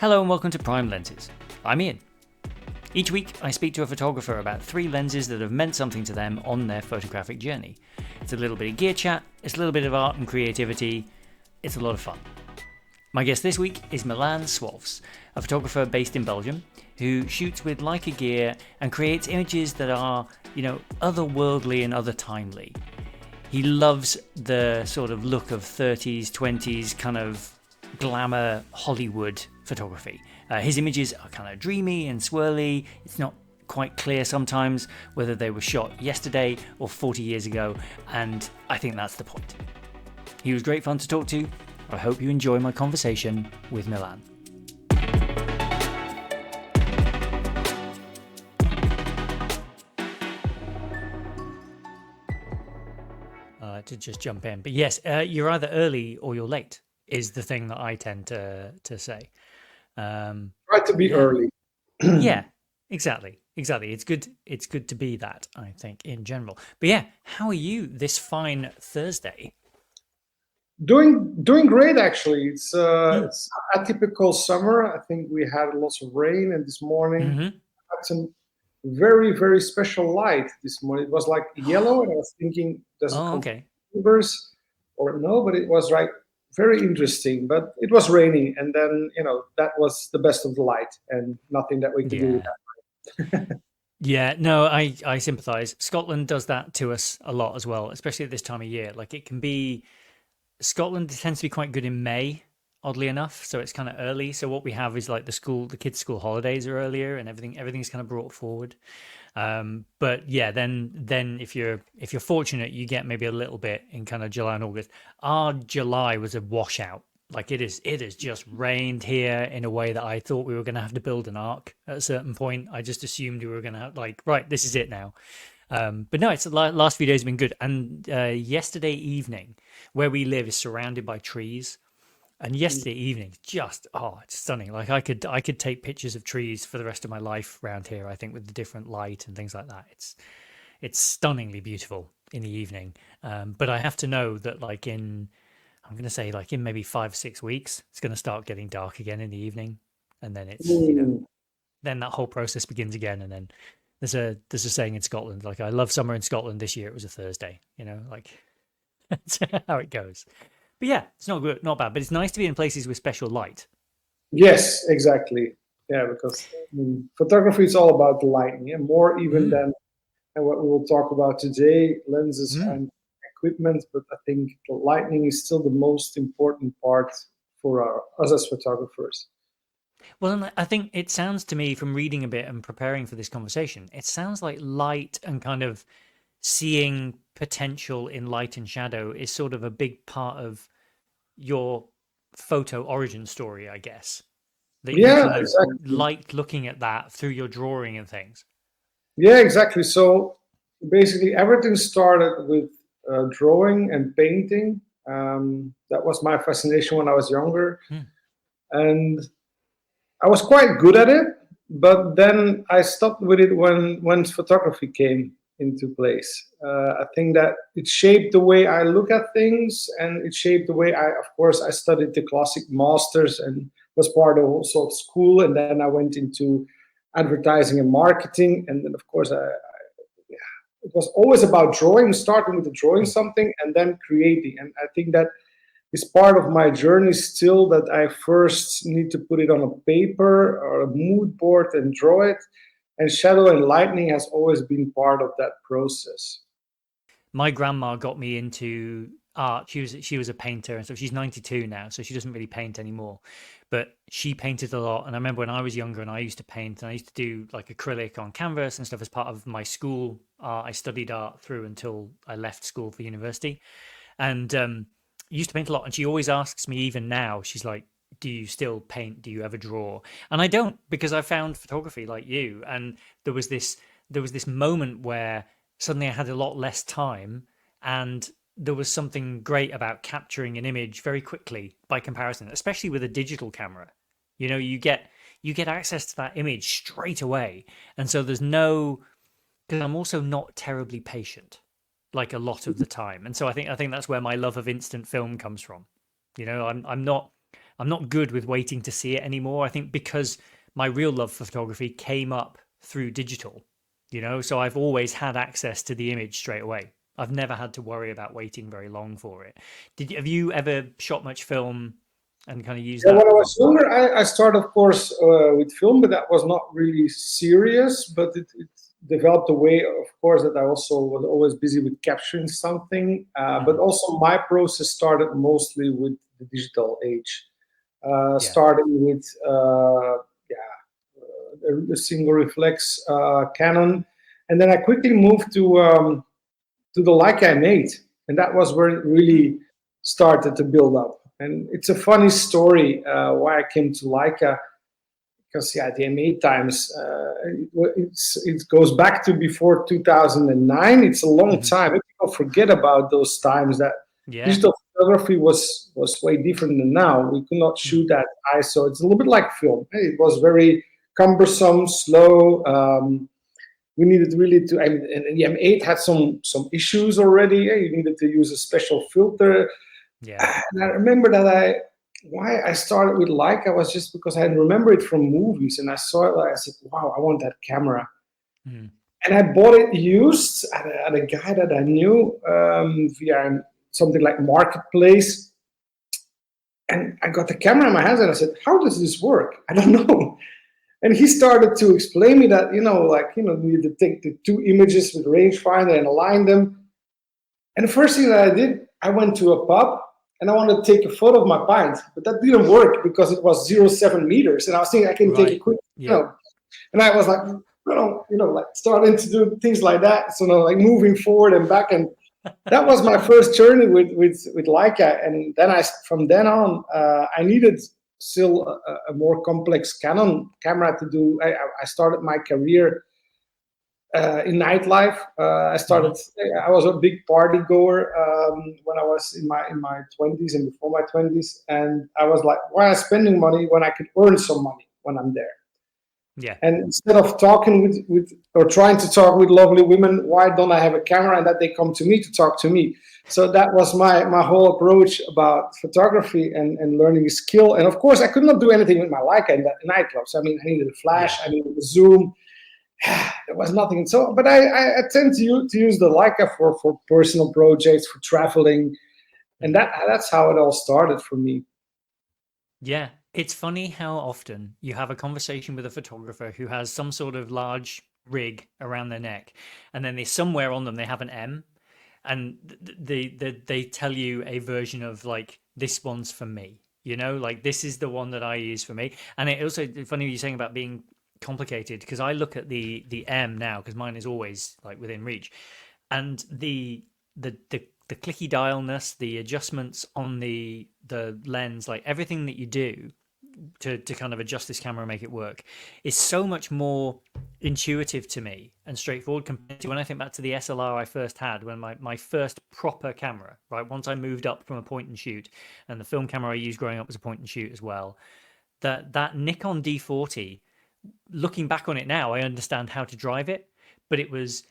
Hello and welcome to Prime Lenses. I'm Ian. Each week I speak to a photographer about 3 lenses that have meant something to them on their photographic journey. It's a little bit of gear chat, it's a little bit of art and creativity, it's a lot of fun. My guest this week is Milan Swolfs, a photographer based in Belgium who shoots with Leica gear and creates images that are, otherworldly and other-timely. He loves the sort of look of 30s, 20s kind of glamour Hollywood photography. His images are kind of dreamy and swirly. It's not quite clear sometimes whether they were shot yesterday or 40 years ago, and I think that's the point. He was great fun to talk to. I hope you enjoy my conversation with Milan. To just jump in, but yes, you're either early or you're late is the thing that I tend to say. Try to be early. Yeah, exactly. It's good to be that, I think, in general. But yeah, how are you this fine Thursday? Doing great, actually. It's atypical summer. I think we had lots of rain, and this morning had some very, very special light this morning. It was like yellow, and I was thinking, does it come from universe or no? But it was like very interesting. But it was raining, and then that was the best of the light, and nothing that we could do with that. Yeah, no, I sympathize. Scotland does that to us a lot as well, especially at this time of year. Like it can be, Scotland tends to be quite good in May, oddly enough. So it's kind of early. So what we have is like the kids' school holidays are earlier, and everything's kind of brought forward. But yeah, then if you're fortunate, you get maybe a little bit in kind of July and August. Our July was a washout. Like it has just rained here in a way that I thought we were going to have to build an ark at a certain point. I just assumed we were going to have right, this is it now. But no, it's the last few days have been good. And yesterday evening, where we live is surrounded by trees. And yesterday evening, just it's stunning. Like I could take pictures of trees for the rest of my life around here. I think with the different light and things like that, it's stunningly beautiful in the evening. But I have to know that I'm going to say in maybe 5 or 6 weeks, it's going to start getting dark again in the evening, and then it's then that whole process begins again. And then there's a saying in Scotland, like I love summer in Scotland. This year it was a Thursday, that's how it goes. But yeah, it's not good, not bad, but it's nice to be in places with special light. Yes, exactly. Yeah, because photography is all about the lighting, and more even than what we will talk about today, lenses and equipment. But I think the lighting is still the most important part for us as photographers. Well, and I think it sounds to me from reading a bit and preparing for this conversation, it sounds like light and kind of seeing potential in light and shadow is sort of a big part of your photo origin story, I guess. That you kind of exactly. liked looking at that through your drawing and things. Yeah, exactly. So basically everything started with drawing and painting. That was my fascination when I was younger. And I was quite good at it, but then I stopped with it when photography came into place. I think that it shaped the way I look at things, and it shaped the way I studied the classic masters and was part of also of school, and then I went into advertising and marketing, and then of course it was always about drawing, starting with the drawing something and then creating. And I think that is part of my journey still, that I first need to put it on a paper or a mood board and draw it. And shadow and lightning has always been part of that process. My grandma got me into art. She was a painter, and so she's 92 now, so she doesn't really paint anymore. But she painted a lot, and I remember when I was younger and I used to paint, and I used to do like acrylic on canvas and stuff as part of my school. I studied art through until I left school for university, and used to paint a lot. And she always asks me, even now, she's like, do you still paint? Do you ever draw? And I don't, because I found photography like you. And there was this moment where suddenly I had a lot less time, and there was something great about capturing an image very quickly by comparison, especially with a digital camera. You get access to that image straight away. And so because I'm also not terribly patient, like a lot of the time. And so I think that's where my love of instant film comes from. I'm not I'm not good with waiting to see it anymore. I think because my real love for photography came up through digital, so I've always had access to the image straight away. I've never had to worry about waiting very long for it. Have you ever shot much film and kind of used Yeah, when that? I was younger, I started, of course, with film, but that was not really serious. But it developed a way, of course, that I also was always busy with capturing something. But also, my process started mostly with the digital age, Yeah. starting with a single reflex Canon, and then I quickly moved to the Leica M8, and that was where it really started to build up. And it's a funny story why I came to Leica, because yeah, the M8 times it goes back to before 2009. It's a long time. People forget about those times that Yeah. digital photography was way different than now. We could not shoot at ISO. It's a little bit like film. It was very cumbersome, slow. We needed really to, and the M8 had some issues already. You needed to use a special filter. Yeah. And I remember that why I started with Leica was just because I remember it from movies, and I saw it. I said, "Wow, I want that camera." And I bought it used at a guy that I knew via something like Marketplace. And I got the camera in my hands, and I said, "How does this work? I don't know." And he started to explain me that, you need to take the two images with rangefinder and align them. And the first thing that I did, I went to a pub and I wanted to take a photo of my pint, but that didn't work because it was 0.7 meters. And I was thinking I can take a quick, and I was like, like starting to do things like that. So, like moving forward and back. And that was my first journey with Leica. And then from then on, I needed still a more complex Canon camera to do. I started my career in nightlife. I was a big party goer when I was in my 20s and before my 20s, and I was like, why am I spending money when I could earn some money when I'm there? Yeah. And instead of talking with or trying to talk with lovely women, why don't I have a camera and that they come to me to talk to me? So that was my whole approach about photography and learning a skill. And of course, I could not do anything with my Leica in that nightclub. So I needed a flash, I needed a zoom. There was nothing. So, but I tend to use the Leica for personal projects, for traveling, and that's how it all started for me. Yeah, it's funny how often you have a conversation with a photographer who has some sort of large rig around their neck, and then they somewhere on them they have an M, and they tell you a version of like, this one's for me, like this is the one that I use for me. And it also funny you're saying about being complicated, because I look at the M now, because mine is always like within reach, and the clicky dialness, the adjustments on the lens, like everything that you do to kind of adjust this camera and make it work is so much more intuitive to me and straightforward compared to when I think back to the SLR I first had, when my first proper camera, right? Once I moved up from a point and shoot, and the film camera I used growing up was a point and shoot as well. That Nikon D40, looking back on it now, I understand how to drive it, but it was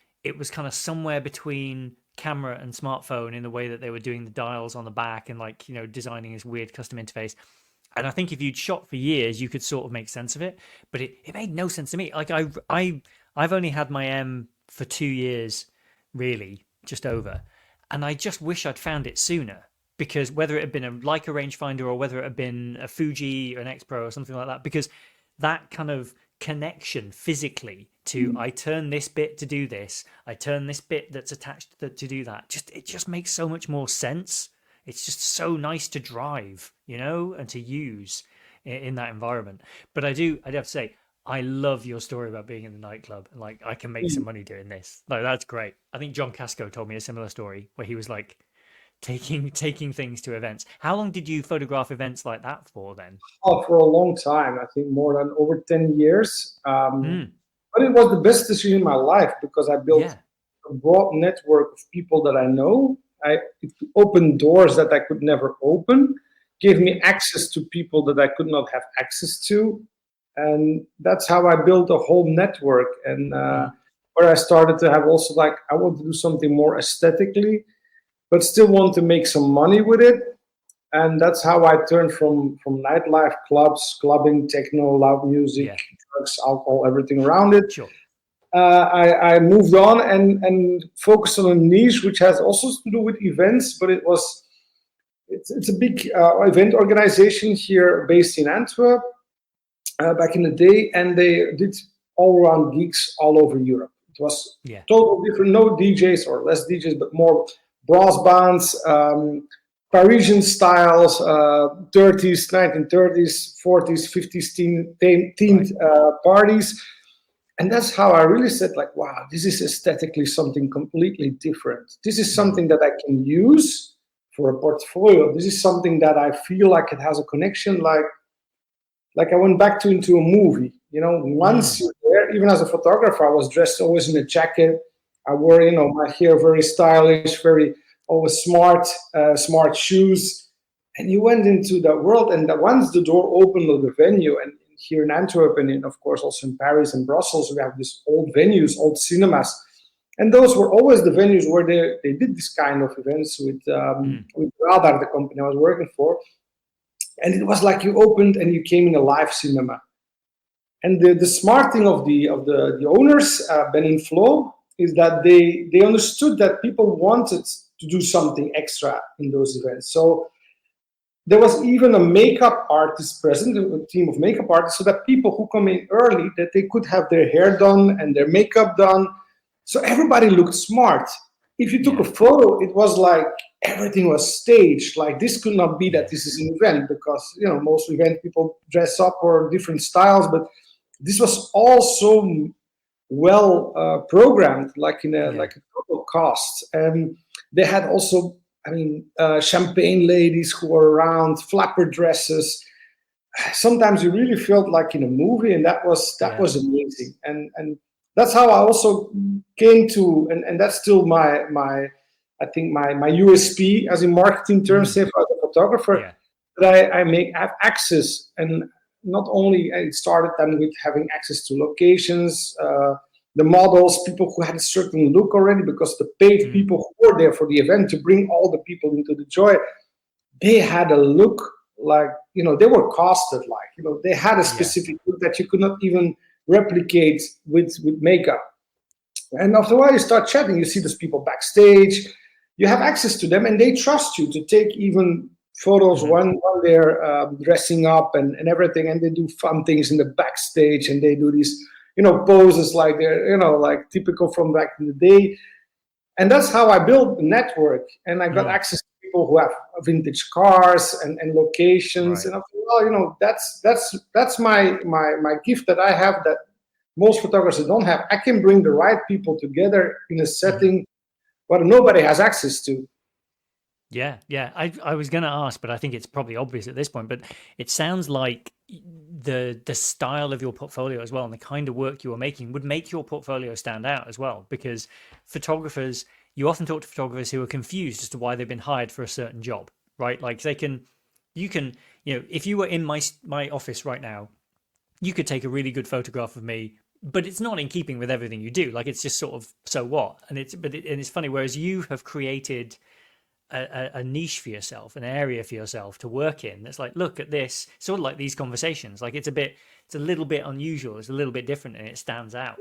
kind of somewhere between camera and smartphone in the way that they were doing the dials on the back and like, designing this weird custom interface. And I think if you'd shot for years, you could sort of make sense of it, but it made no sense to me. Like I've only had my M for 2 years, really, just over, and I just wish I'd found it sooner. Because whether it had been a Leica rangefinder or whether it had been a Fuji or an X Pro or something like that, because that kind of connection physically to I turn this bit to do this, I turn this bit that's attached to do that, it just makes so much more sense. It's just so nice to drive, and to use in that environment. But I do have to say, I love your story about being in the nightclub and like, I can make some money doing this. Like, that's great. I think John Casco told me a similar story where he was like taking things to events. How long did you photograph events like that for then? Oh, for a long time. I think more than over 10 years. But it was the best decision in my life because I built a broad network of people that I know. It opened doors that I could never open, gave me access to people that I could not have access to. And that's how I built a whole network. And where I started to have also like, I want to do something more aesthetically, but still want to make some money with it. And that's how I turned from nightlife, clubs, clubbing, techno, loud music, Yeah. drugs, alcohol, everything around it. Sure. I moved on and focused on a niche which has also to do with events, but it's a big event organization here based in Antwerp back in the day, and they did all around gigs all over Europe. It was Yeah. totally different, no DJs or less DJs, but more brass bands, Parisian styles, 30s, 1930s, 40s, 50s themed parties. And that's how I really said, like, wow, this is aesthetically something completely different. This is something that I can use for a portfolio. This is something that I feel like it has a connection, like I went back to into a movie. Once you're there, even as a photographer, I was dressed always in a jacket. I wore, my hair very stylish, very always smart shoes. And you went into that world, and once the door opened of the venue, and here in Antwerp, and of course also in Paris and Brussels, we have these old venues, old cinemas. And those were always the venues where they did this kind of events with Radar, the company I was working for. And it was like you opened and you came in a live cinema. And the smart thing of the owners, Ben and Flo, is that they understood that people wanted to do something extra in those events. So there was even a makeup artist present, a team of makeup artists, so that people who come in early, that they could have their hair done and their makeup done. So everybody looked smart. If you took a photo, it was like everything was staged. Like, this could not be that this is an event, because most event people dress up or different styles, but this was all so well programmed, like in like a total cost. And they had also, champagne ladies who were around, flapper dresses. Sometimes you really felt like in a movie, and that was amazing. And that's how I also came to, and that's still my I think my USP as in marketing terms, as a photographer, that I have access. And not only it started then with having access to locations, the models, people who had a certain look already, because the paid people who were there for the event to bring all the people into the joy, they had a look like, they were costed like, they had a specific look that you could not even replicate with makeup. And after a while you start chatting, you see those people backstage, you have access to them, and they trust you to take even photos when they're dressing up and everything, and they do fun things in the backstage, and they do these poses like they're like typical from back in the day. And that's how I built the network, and I got access to people who have vintage cars and locations. And I thought, well, that's my gift that I have that most photographers don't have. I can bring the right people together in a setting what nobody has access to. Yeah. I was going to ask, but I think it's probably obvious at this point. But it sounds like the style of your portfolio as well, and the kind of work you are making, would make your portfolio stand out as well. Because photographers, you often talk to photographers who are confused as to why they've been hired for a certain job, right? Like you can, if you were in my office right now, you could take a really good photograph of me, but it's not in keeping with everything you do. Like, it's just sort of, so what? And it's funny, whereas you have created a niche for yourself, an area for yourself to work in. That's like, look at this, sort of like these conversations. Like, it's a little bit unusual. It's a little bit different, and it stands out.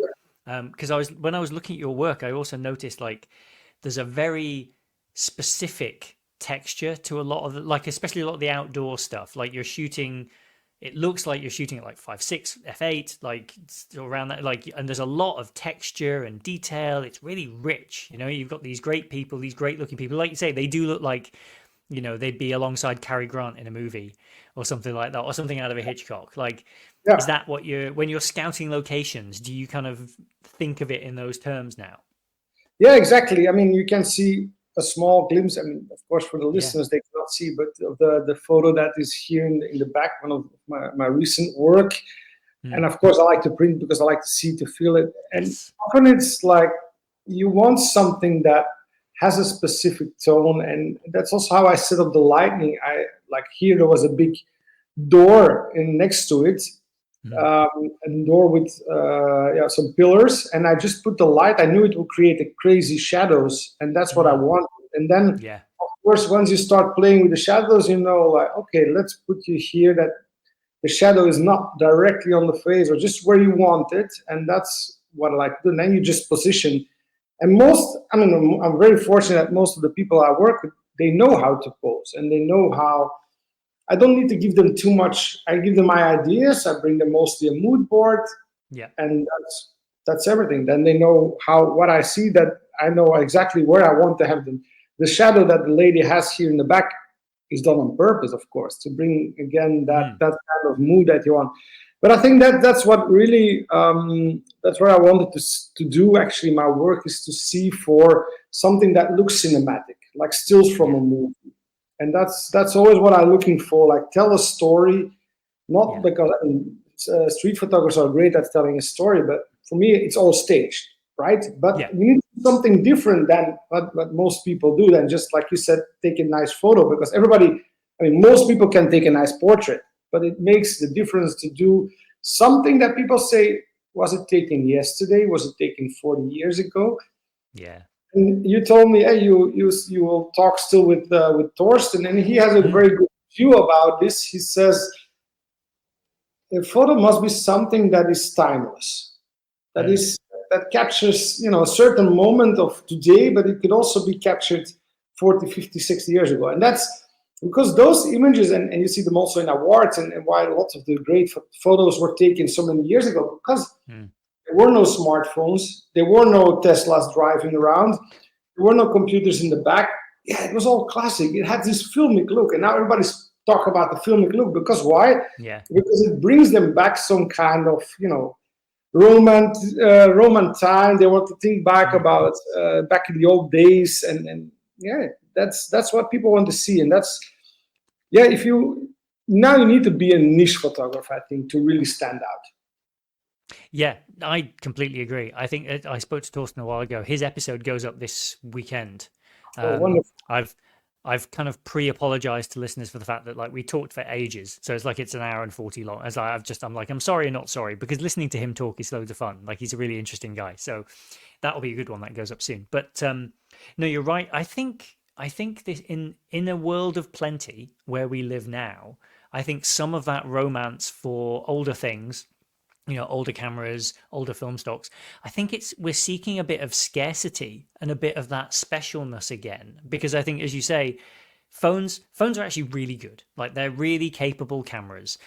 Because when I was looking at your work, I also noticed like there's a very specific texture to a lot of like, especially a lot of the outdoor stuff. Like, you're shooting. It looks like you're shooting at like 5.6 f8, like around that, like, and there's a lot of texture and detail. It's really rich. You've got these great people, these great looking people. Like you say, they do look like, they'd be alongside Cary Grant in a movie or something like that, or something out of a Hitchcock. Like, is that what when you're scouting locations, do you kind of think of it in those terms now? Yeah, exactly. I mean, you can see a small glimpse, and of course for the listeners they cannot see, but the photo that is here in the back, one of my recent work. And of course I like to print because I like to see, to feel it. And often it's like you want something that has a specific tone, and that's also how I set up the lighting. I like, here there was a big door next to it, a door with some pillars, and I just put the light. I knew it would create a crazy shadows, and that's what I wanted. And then course, once you start playing with the shadows, like, okay, let's put you here that the shadow is not directly on the face or just where you want it. And that's what I like to do. And then you just position. And I'm very fortunate that most of the people I work with, they know how to pose and they know how. I don't need to give them too much. I give them my ideas. I bring them mostly a mood board. Yeah. And that's everything. Then they know what I see, that I know exactly where I want to have them. The shadow that the lady has here in the back is done on purpose, of course, to bring again that kind of mood that you want. But I think that's what really that's what I wanted to do. Actually, my work is to see for something that looks cinematic, like stills from a movie, and that's always what I'm looking for. Like, tell a story, not because street photographers are great at telling a story, but for me, it's all staged, right? But we need something different than what most people do, than just, like you said, take a nice photo, because most people can take a nice portrait, but it makes the difference to do something that people say, was it taken yesterday? Was it taken 40 years ago? Yeah. And you told me, hey, you will talk still with Torsten, and he has a very good view about this. He says, a photo must be something that is timeless, that captures a certain moment of today, but it could also be captured 40, 50, 60 years ago. And that's because those images, and you see them also in awards, and why lots of the great photos were taken so many years ago, because there were no smartphones, there were no Teslas driving around, there were no computers in the back. Yeah, it was all classic. It had this filmic look, and now everybody's talk about the filmic look, because why? Yeah. Because it brings them back some kind of Roman time. They want to think back about back in the old days, and that's what people want to see. And that's if you need to be a niche photographer, I think, to really stand out. Yeah, I completely agree. I think I spoke to Torsten a while ago. His episode goes up this weekend. Wonderful. I've kind of pre-apologized to listeners for the fact that, like, we talked for ages, so it's like it's an hour and 40 long. I'm sorry and not sorry, because listening to him talk is loads of fun. Like, he's a really interesting guy, so that'll be a good one that goes up soon. But no, you're right. I think this in a world of plenty where we live now, I think some of that romance for older things, older cameras, older film stocks, I think we're seeking a bit of scarcity and a bit of that specialness again, because I think, as you say, phones are actually really good. Like, they're really capable cameras.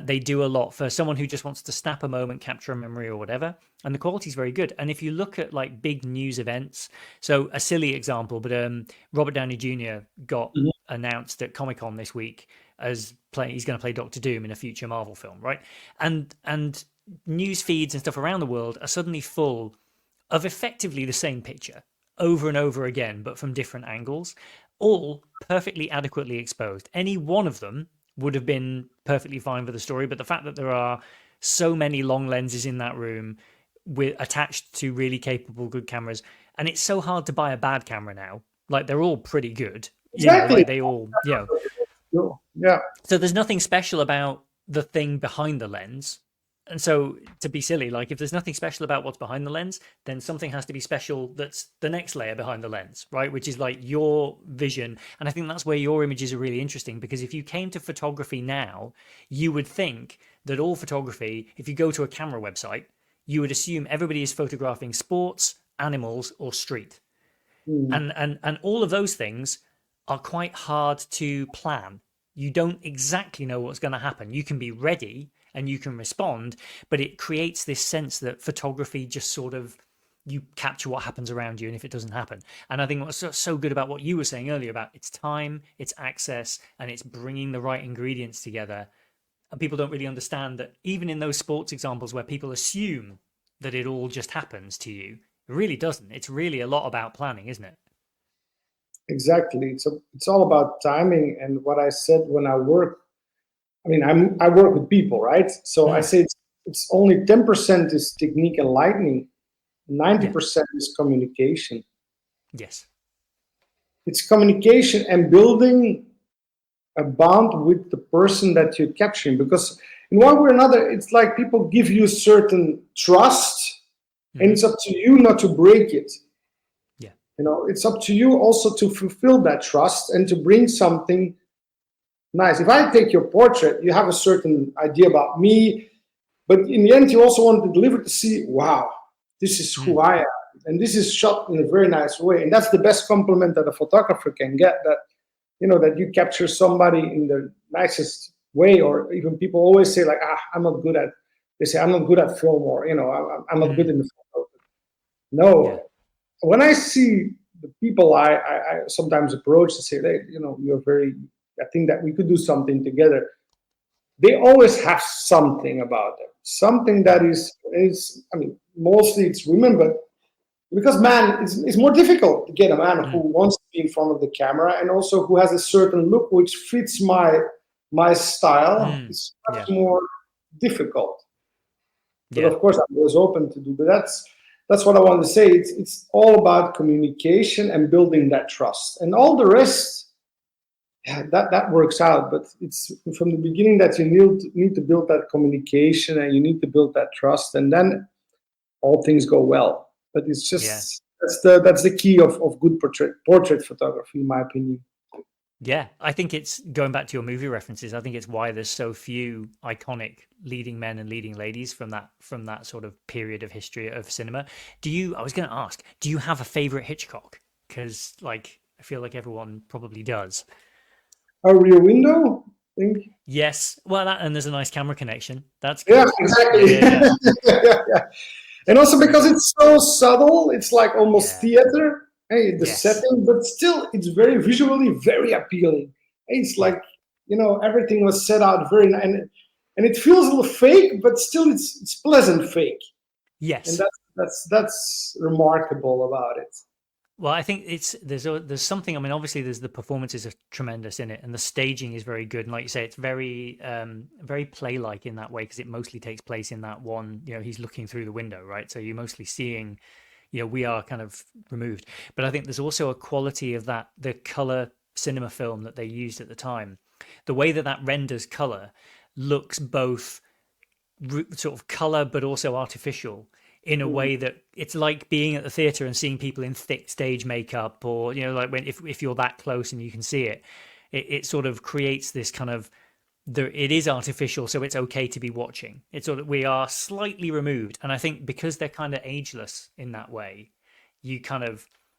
They do a lot for someone who just wants to snap a moment, capture a memory or whatever, and the quality is very good. And if you look at, like, big news events, so a silly example, but Robert Downey Jr. got announced at Comic-Con this week as he's going to play Doctor Doom in a future Marvel film, right? And news feeds and stuff around the world are suddenly full of effectively the same picture over and over again, but from different angles, all perfectly adequately exposed. Any one of them would have been perfectly fine for the story, but the fact that there are so many long lenses in that room attached to really capable, good cameras, and it's so hard to buy a bad camera now. Like, they're all pretty good. Exactly. They all, Yeah. So there's nothing special about the thing behind the lens. And so, to be silly, like, if there's nothing special about what's behind the lens, then something has to be special that's the next layer behind the lens, right? Which is like your vision. And I think that's where your images are really interesting, because if you came to photography now, you would think that all photography, if you go to a camera website, you would assume everybody is photographing sports, animals, or street. And all of those things are quite hard to plan. You don't exactly know what's going to happen. You can be ready and you can respond, but it creates this sense that photography just sort of, you capture what happens around you, and if it doesn't happen. And I think what's so good about what you were saying earlier about it's time, it's access, and it's bringing the right ingredients together. And people don't really understand that even in those sports examples where people assume that it all just happens to you, it really doesn't. It's really a lot about planning, isn't it? Exactly. It's all about timing. And what I said when I work, I work with people, right? So I say it's only 10% is technique and lightning, 90% is communication. Yes. It's communication and building a bond with the person that you're capturing, because in one way or another, it's like people give you certain trust, and it's up to you not to break it. Yeah. It's up to you also to fulfill that trust and to bring something nice. If I take your portrait, you have a certain idea about me, but in the end, you also want to deliver to see, wow, this is who I am. And this is shot in a very nice way. And that's the best compliment that a photographer can get, that, that you capture somebody in the nicest way. Or even people always say like, they say, I'm not good at film, or, I'm not good in the photo. No, when I see the people I sometimes approach to say, hey, I think that we could do something together. They always have something about them, something that is, mostly it's women, but because man, it's more difficult to get a man who wants to be in front of the camera and also who has a certain look which fits my style. It's much more difficult. But of course, I'm always open to do. But that's what I want to say. It's all about communication and building that trust, and all the rest. Yeah, that works out, but it's from the beginning that you need to build that communication and you need to build that trust, and then all things go well. But it's just that's the key of good portrait photography, in my opinion. Yeah, I think it's going back to your movie references. I think it's why there's so few iconic leading men and leading ladies from that sort of period of history of cinema. I was going to ask, do you have a favorite Hitchcock? Because I feel like everyone probably does. A Rear Window, I think. Yes, well, and there's a nice camera connection. That's good. Yeah, exactly. Yeah. And also because it's so subtle, it's like almost theater. Hey, the setting, but still, it's very visually very appealing. It's like everything was set out very nice, and it feels a little fake, but still, it's pleasant fake. Yes, and that's remarkable about it. Well, I think there's something. I mean, obviously, there's the performances are tremendous in it, and the staging is very good. And like you say, it's very very play-like in that way because it mostly takes place in that one. He's looking through the window, right? So you're mostly seeing. We are kind of removed. But I think there's also a quality of the color cinema film that they used at the time. The way that renders color looks both sort of color but also artificial in a way that it's like being at the theater and seeing people in thick stage makeup, or like if you're that close and you can see it sort of creates this kind of it is artificial, so it's okay to be watching. It's sort of we are slightly removed, and I think because they're kind of ageless in that way,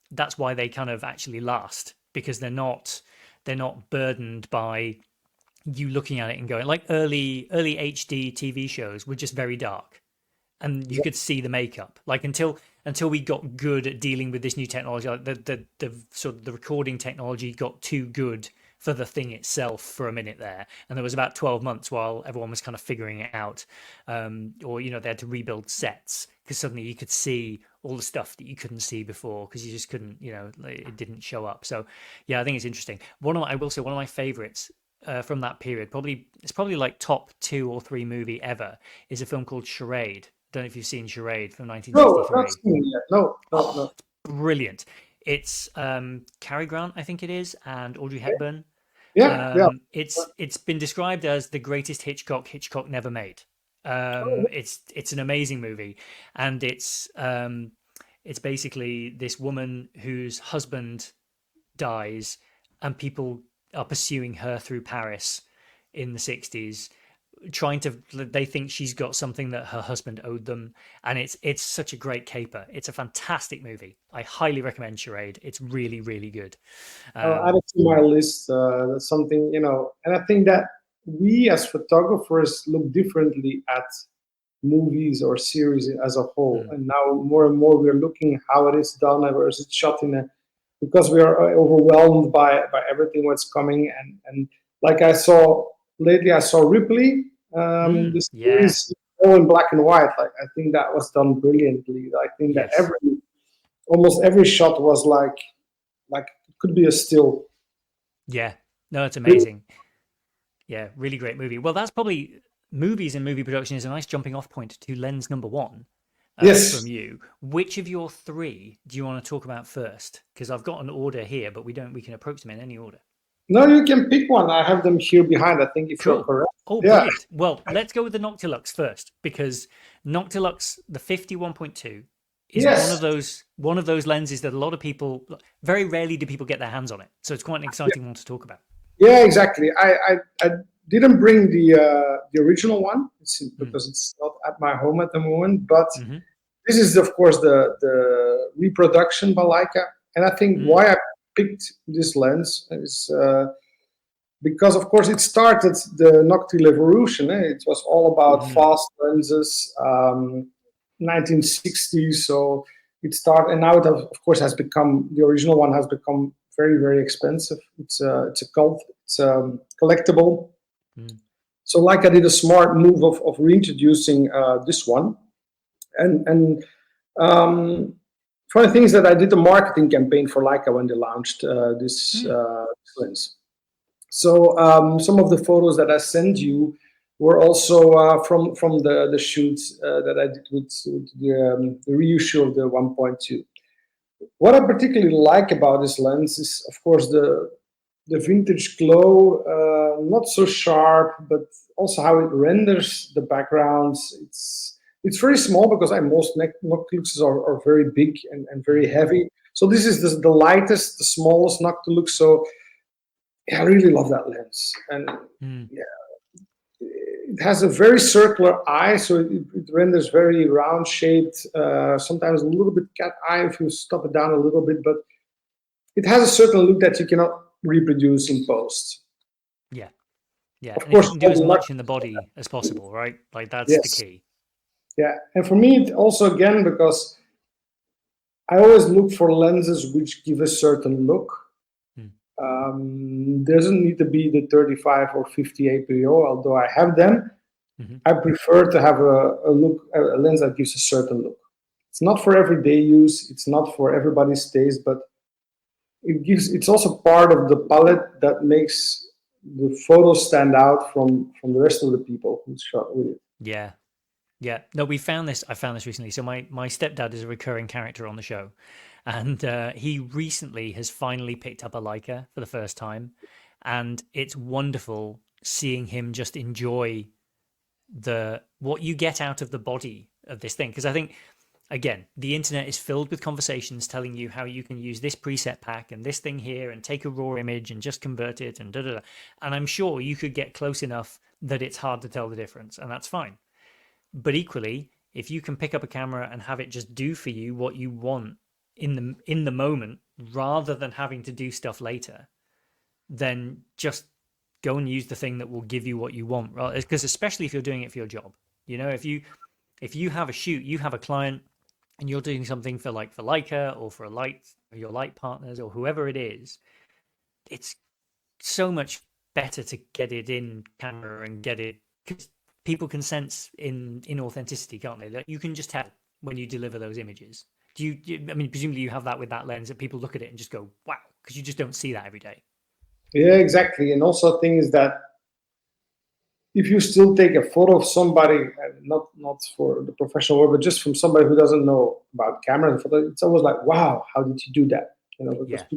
that's why they kind of actually last, because they're not burdened by you looking at it and going like early HD TV shows were just very dark, and you could see the makeup like until we got good at dealing with this new technology. Like the sort of the recording technology got too good for the thing itself for a minute there, and there was about 12 months while everyone was kind of figuring it out, or they had to rebuild sets because suddenly you could see all the stuff that you couldn't see before because you just couldn't, it didn't show up. So yeah, I think it's interesting. I will say one of my favorites from that period, it's probably like top 2 or 3 movie ever, is a film called Charade. Don't know if you've seen Charade from 1963. No, not seen yet. No. It's brilliant. It's Cary Grant, I think it is, and Audrey Hepburn. Yeah. It's been described as the greatest Hitchcock never made. It's an amazing movie, and it's basically this woman whose husband dies, and people are pursuing her through Paris in the 60s. They think she's got something that her husband owed them, and it's such a great caper. It's a fantastic movie. I highly recommend Charade. It's really, really good. I'll add it to my list. That's something, and I think that we as photographers look differently at movies or series as a whole. And now more and more we're looking how it is done versus shot because we are overwhelmed by everything what's coming. And like I saw Ripley. The series all in black and white. Like I think that was done brilliantly. I think that almost every shot was like it could be a still. Yeah, no, it's amazing. Yeah, really great movie. Well, that's probably movies and movie production is a nice jumping off point to lens number 1. From you. Which of your 3 do you want to talk about first? Because I've got an order here, but we can approach them in any order. No, you can pick one. I have them here behind, I think, if you're correct. Oh, brilliant. Well, let's go with the Noctilux first, because Noctilux, the 50 1.2, is Yes. one of those lenses that a lot of people, very rarely do people get their hands on it. So it's quite an exciting one to talk about. Yeah, exactly. I didn't bring the original one Mm. because it's not at my home at the moment. But Hmm. this is, of course, the reproduction by Leica. And I think Mm. why I picked this lens is because, of course, it started the noctile evolution. It was all about Mm. fast lenses, 1960s. So it started, and now it, of course, has become, the original one has become very, very expensive. It's a cult, it's collectible. Mm. So, like I did a smart move of reintroducing this one. And funny thing is that I did a marketing campaign for Leica when they launched Mm. this lens. So some of the photos that I sent you were also from the shoots that I did with the reissue of the 1.2. What I particularly like about this lens is, of course, the vintage glow, not so sharp, but also how it renders the backgrounds. It's very small because most noctiluxes are very big and very Mm. heavy. So this is the lightest, the smallest noctilux. So yeah, I really love that lens, and Mm. yeah, it has a very circular eye, so it renders very round shaped. Sometimes a little bit cat eye if you stop it down a little bit, but it has a certain look that you cannot reproduce in post. Yeah. Yeah. Of And if you course, can do all as the much in the body as possible, right? Like that's the yes, key. yeah, and for me, it also again because I always look for lenses which give a certain look. Mm. Doesn't need to be the 35 or 50 APO, although I have them. Hmm. I prefer to have a lens that gives a certain look. It's not for everyday use. It's not for everybody's taste, but it's also part of the palette that makes the photos stand out from the rest of the people who shot with it. Yeah. Yeah. No, we found this. I found this recently. So my stepdad is a recurring character on the show, and he recently has finally picked up a Leica for the first time, and it's wonderful seeing him just enjoy the what you get out of the body of this thing. Because I think again, the internet is filled with conversations telling you how you can use this preset pack and this thing here and take a raw image and just convert it and da da da. And I'm sure you could get close enough that it's hard to tell the difference, and that's fine. But equally, if you can pick up a camera and have it just do for you what you want in the moment, rather than having to do stuff later, then just go and use the thing that will give you what you want. Right? Because especially if you're doing it for your job, you know, if you have a shoot, you have a client, and you're doing something for for Leica or for a light or your light partners or whoever it is, it's so much better to get it in camera and get it because people can sense in authenticity, can't they? That you can just tell when you deliver those images. I mean, presumably you have that with that lens that people look at it and just go, "Wow," because you just don't see that every day. Yeah, exactly. And also, the thing is that if you still take a photo of somebody, not for the professional world, but just from somebody who doesn't know about camera and photo, it's always like, wow, how did you do that? You know, because Yeah.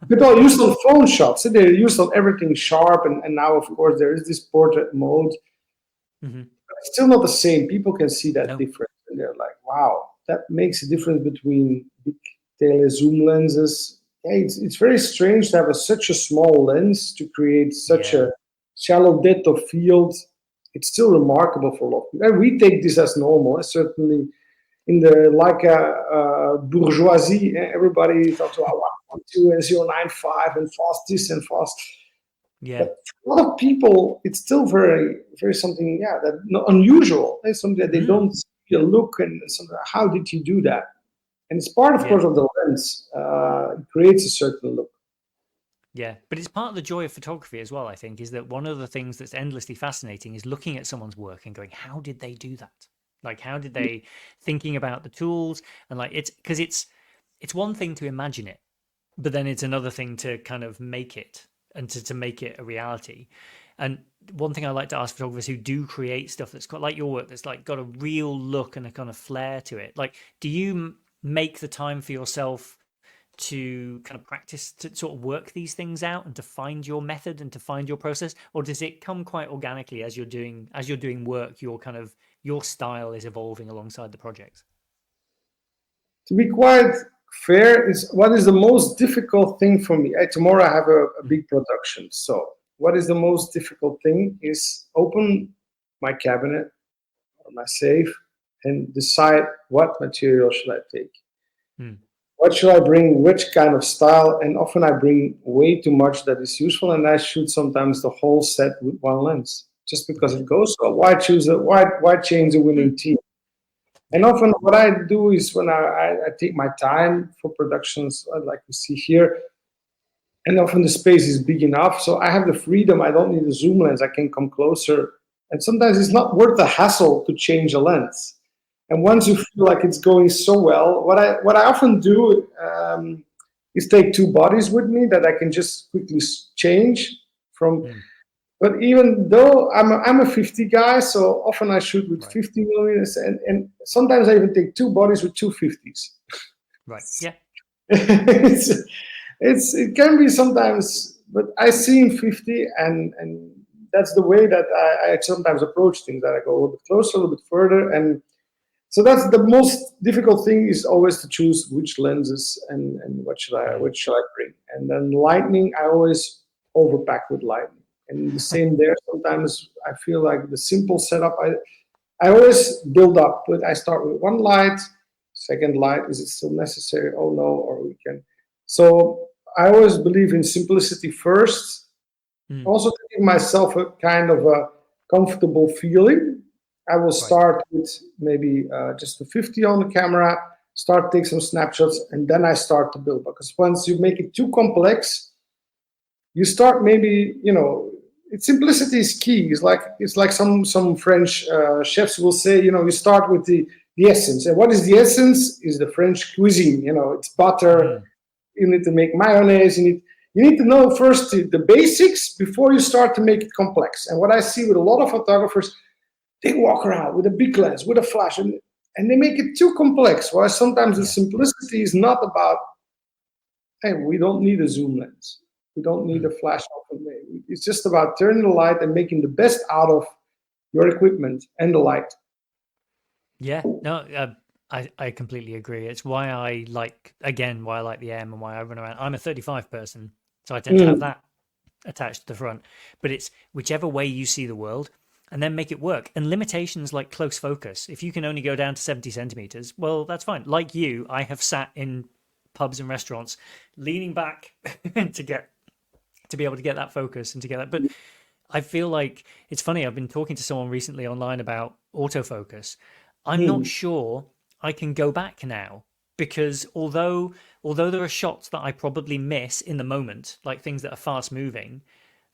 people are used on phone shots, so they're used on everything sharp, and now of course there is this portrait mode. Hmm. But it's still not the same. People can see that No. difference, and they're like, wow, that makes a difference between big tele zoom lenses. Yeah, it's very strange to have such a small lens to create such Yeah. a shallow depth of field. It's still remarkable for a lot of people. And we take this as normal. Certainly in the bourgeoisie, everybody talks about 1.2 and 0.95 and fast this and fast. Yeah. But for a lot of people, it's still very, very something, yeah, that not unusual. It's something that they Mm. don't see a look and something. How did you do that? And it's part, of Yeah. course, of the lens. It creates a certain look. Yeah, but it's part of the joy of photography as well, I think, is that one of the things that's endlessly fascinating is looking at someone's work and going, how did they do that? Like, how did they thinking about the tools and like it's because it's one thing to imagine it, but then it's another thing to kind of make it and to make it a reality. And one thing I like to ask photographers who do create stuff that's got like your work that's like got a real look and a kind of flair to it. Like, do you make the time for yourself to kind of practice to sort of work these things out and to find your method and to find your process, or does it come quite organically as you're doing work, your kind of your style is evolving alongside the project? To be quite fair, is what is the most difficult thing for me. Tomorrow I have a big production. So what is the most difficult thing is open my cabinet or my safe and decide what material should I take. Mm. What should I bring? Which kind of style? And often I bring way too much that is useful, and I shoot sometimes the whole set with one lens just because it goes well. Why choose a why change a winning team? And often what I do is when I take my time for productions, like we see here, and often the space is big enough, so I have the freedom. I don't need a zoom lens. I can come closer, and sometimes it's not worth the hassle to change a lens. And once you feel like it's going so well, what I often do is take two bodies with me that I can just quickly change from. But even though I'm a 50 guy, so often I shoot with 50 millimeters, and sometimes I even take two bodies with 250s. Right. Yeah. It can be sometimes, but I see in 50, and that's the way that I sometimes approach things. That I go a little bit closer, a little bit further, and so that's the most difficult thing, is always to choose which lenses and what should I bring. And then lightning, I always overpack with lightning. And the same there. Sometimes I feel like the simple setup, I always build up. But I start with one light, second light, is it still necessary? Oh no, or we can. So I always believe in simplicity first. Also to give myself a kind of a comfortable feeling. I will start with maybe just a 50 on the camera, start take some snapshots, and then I start to build. Because once you make it too complex, you start maybe, simplicity is key. It's like some French chefs will say, you start with the essence. And what is the essence? Is the French cuisine. It's butter. You need to make mayonnaise. You need to know first the basics before you start to make it complex. And what I see with a lot of photographers, they walk around with a big lens, with a flash, and they make it too complex. While sometimes the simplicity is not about, hey, we don't need a zoom lens. We don't need a flash. It's just about turning the light and making the best out of your equipment and the light. Yeah, no, I completely agree. It's why I like the M and why I run around. I'm a 35 person, so I tend to have that attached to the front. But it's whichever way you see the world, and then make it work. And limitations like close focus, if you can only go down to 70 centimeters, well, that's fine. Like you, I have sat in pubs and restaurants leaning back to be able to get that focus and to get that. But I feel like it's funny. I've been talking to someone recently online about autofocus. I'm not sure I can go back now, because although there are shots that I probably miss in the moment, like things that are fast moving,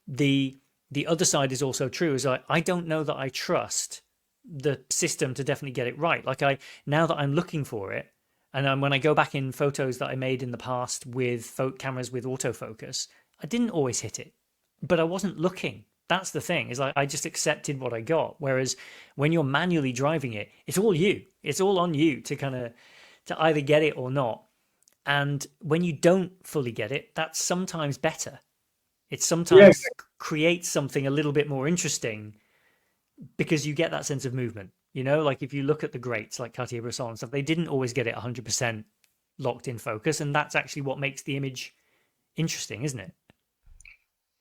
the other side is also true, is I don't know that I trust the system to definitely get it right. Like now that I'm looking for it, and when I go back in photos that I made in the past with cameras with autofocus, I didn't always hit it, but I wasn't looking. That's the thing, is I just accepted what I got. Whereas when you're manually driving it, it's all you. It's all on you to either get it or not. And when you don't fully get it, that's sometimes better. It sometimes creates something a little bit more interesting because you get that sense of movement. Like if you look at the greats like Cartier-Bresson and stuff, they didn't always get it 100% locked in focus. And that's actually what makes the image interesting, isn't it?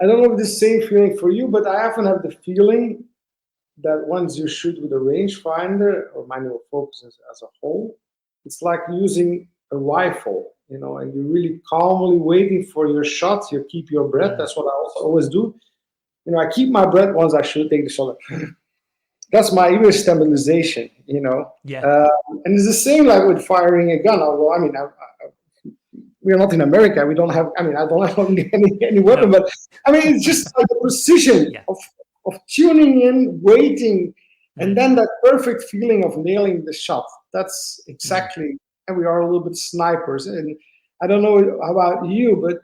I don't know if the same feeling for you, but I often have the feeling that once you shoot with a rangefinder or manual focus as a whole, it's like using a rifle, and you're really calmly waiting for your shot. You keep your breath. That's what I also always do. I keep my breath once I should take the shot. That's my image stabilization, Yeah. And it's the same like with firing a gun. Although, we're not in America. We don't have, I don't have any weapon, but it's just like the precision of tuning in, waiting, and then that perfect feeling of nailing the shot. That's exactly, and we are a little bit snipers. And I don't know about you, but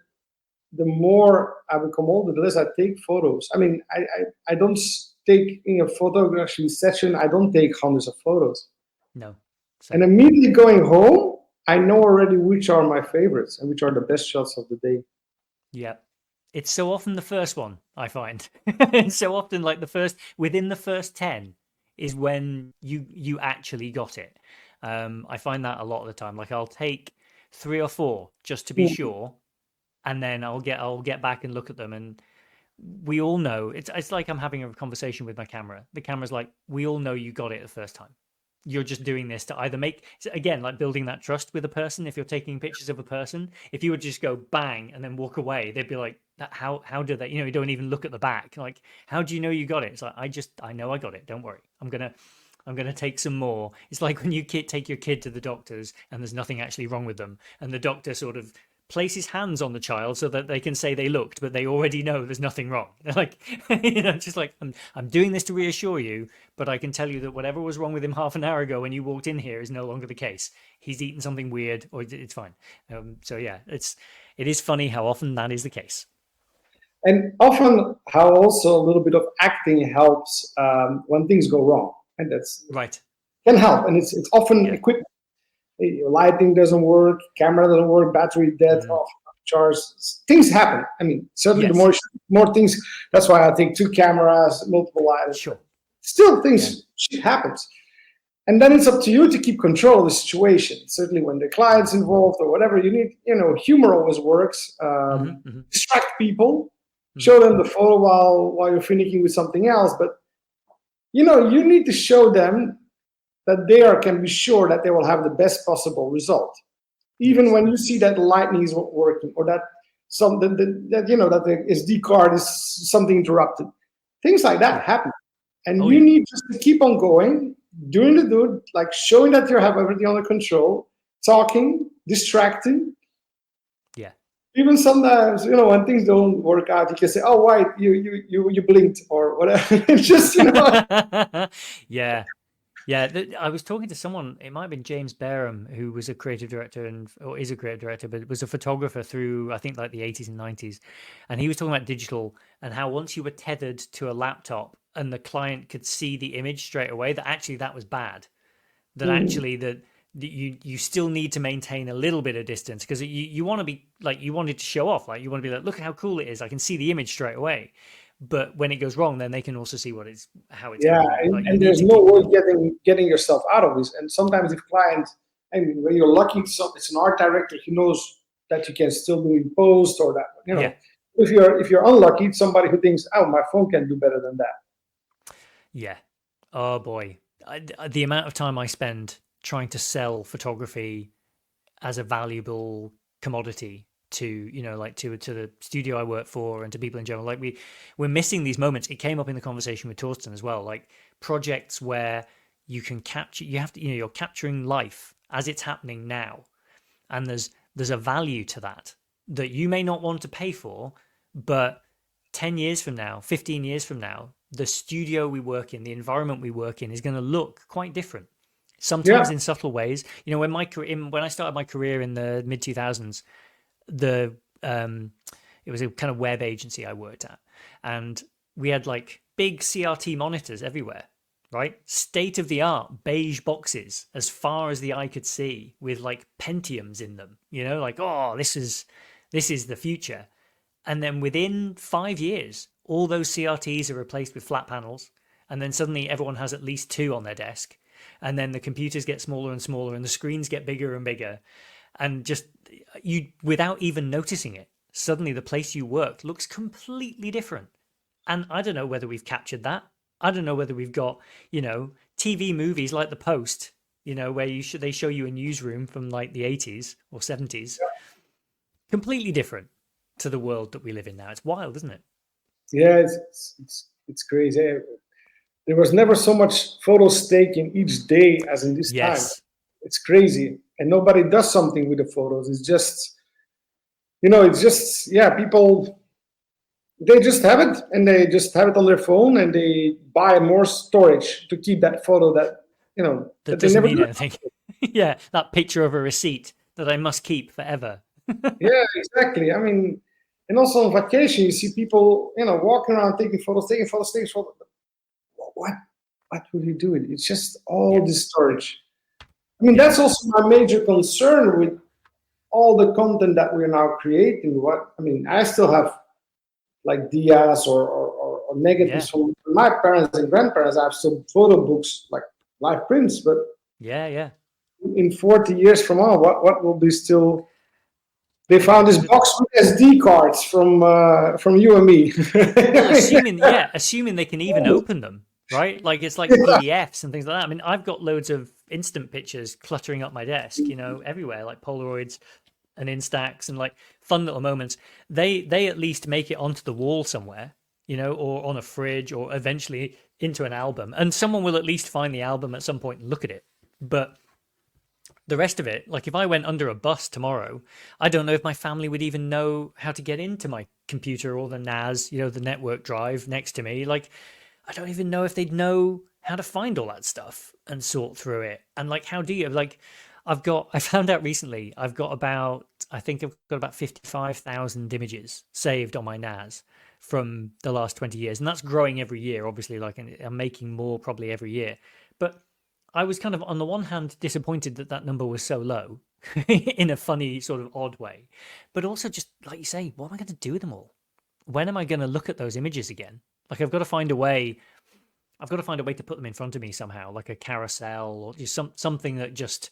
the more I become older, the less I take photos. I don't take in a photography session, I don't take hundreds of photos. No. And immediately going home, I know already which are my favorites and which are the best shots of the day. Yeah. It's so often the first one, I find. So often like within the first 10 is when you actually got it. I find that a lot of the time. Like I'll take 3 or 4 just to be sure, and then I'll get back and look at them. And we all know it's like I'm having a conversation with my camera. The camera's like, we all know you got it the first time. You're just doing this to either make, again, like building that trust with a person. If you're taking pictures of a person, if you would just go bang and then walk away, they'd be like, how do they, you don't even look at the back. Like, how do you know you got it? It's like, I know I got it. Don't worry. I'm gonna take some more. It's like when you take your kid to the doctors and there's nothing actually wrong with them, and the doctor sort of places hands on the child so that they can say they looked, but they already know there's nothing wrong. They're like, just like, I'm doing this to reassure you, but I can tell you that whatever was wrong with him half an hour ago when you walked in here is no longer the case. He's eaten something weird, or it's fine. So yeah, it is funny how often that is the case. And often how also a little bit of acting helps when things go wrong, and that's right. Can help. And it's often equipment. Your lighting doesn't work, camera doesn't work, battery dead, off charge. Things happen. I mean, certainly the more things. That's why I think 2 cameras, multiple lights. Sure. Still, shit happens, and then it's up to you to keep control of the situation. Certainly, when the client's involved or whatever, you need. Humor always works. Distract people, show them the photo while you're finicking with something else. But you need to show them that they can be sure that they will have the best possible result, even when you see that the lightning is not working, or that that the SD card is something interrupted. Things like that happen, and you need just to keep on going, doing like showing that you have everything under control, talking, distracting. Yeah. Even sometimes, when things don't work out, you can say, "Oh, why you blinked," or whatever. It's just Yeah. Yeah, I was talking to someone, it might have been James Barham, who was a creative director or is a creative director, but was a photographer through, I think, like the 80s and 90s. And he was talking about digital and how once you were tethered to a laptop and the client could see the image straight away, that actually that was bad. That actually that you still need to maintain a little bit of distance, because you want to be like, you wanted to show off, like you want to be like, look at how cool it is. I can see the image straight away. But when it goes wrong, then they can also see how it's going. Like, and there's no way getting yourself out of this. And sometimes if clients, and when you're lucky, it's an art director who knows that you can still do in post, or that if you're unlucky, it's somebody who thinks, oh, my phone can do better than that. Yeah. Oh boy, the amount of time I spend trying to sell photography as a valuable commodity to to the studio I work for and to people in general. Like we're missing these moments. It came up in the conversation with Torsten as well, like projects where you can capture, you're capturing life as it's happening now, and there's a value to that you may not want to pay for, but 10 years from now, 15 years from now, the studio we work in, the environment we work in, is going to look quite different, sometimes in subtle ways. When I started my career in the mid 2000s, it was a kind of web agency I worked at, and we had like big CRT monitors everywhere, right? State of the art beige boxes as far as the eye could see, with like Pentiums in them, like, oh, this is the future. And then within 5 years, all those CRTs are replaced with flat panels, and then suddenly everyone has at least 2 on their desk, and then the computers get smaller and smaller and the screens get bigger and bigger. And just without even noticing it, suddenly the place you work looks completely different. And I don't know whether we've captured that. I don't know whether we've got, TV movies like The Post, where they show you a newsroom from like the 80s or 70s, completely different to the world that we live in now. It's wild, isn't it? Yeah, it's crazy. There was never so much photo stake in each day as in this time. It's crazy. And nobody does something with the photos. It's just, people, they just have it, and they just have it on their phone, and they buy more storage to keep that photo that doesn't mean anything. Yeah, that picture of a receipt that I must keep forever. Yeah, exactly. I mean, and also on vacation, you see people, walking around taking photos. What will you do with it? It's just all this storage. I mean, that's also my major concern with all the content that we're now creating. I still have like dias or negatives from my parents and grandparents. I have some photo books, like live prints, but in 40 years from now, what will be still? They Yeah, found this box with SD cards from you and me. well, assuming they can even open them, right? Like it's like Yeah, PDFs and things like that. I mean, I've got loads of instant pictures cluttering up my desk, everywhere, like Polaroids and Instax and like fun little moments. They at least make it onto the wall somewhere, or on a fridge or eventually into an album. And someone will at least find the album at some point and look at it. But the rest of it, like if I went under a bus tomorrow, I don't know if my family would even know how to get into my computer or the NAS, the network drive next to me. Like, I don't even know if they'd know how to find all that stuff and sort through it. And like, how do you, like, I found out recently, I think I've got about 55,000 images saved on my NAS from the last 20 years. And that's growing every year, obviously, like, I'm making more probably every year. But I was kind of, on the one hand, disappointed that that number was so low in a funny, sort of odd way. But also, just like you say, what am I going to do with them all? When am I going to look at those images again? Like, I've got to find a way. I've got to find a way to put them in front of me somehow, like a carousel or just something that just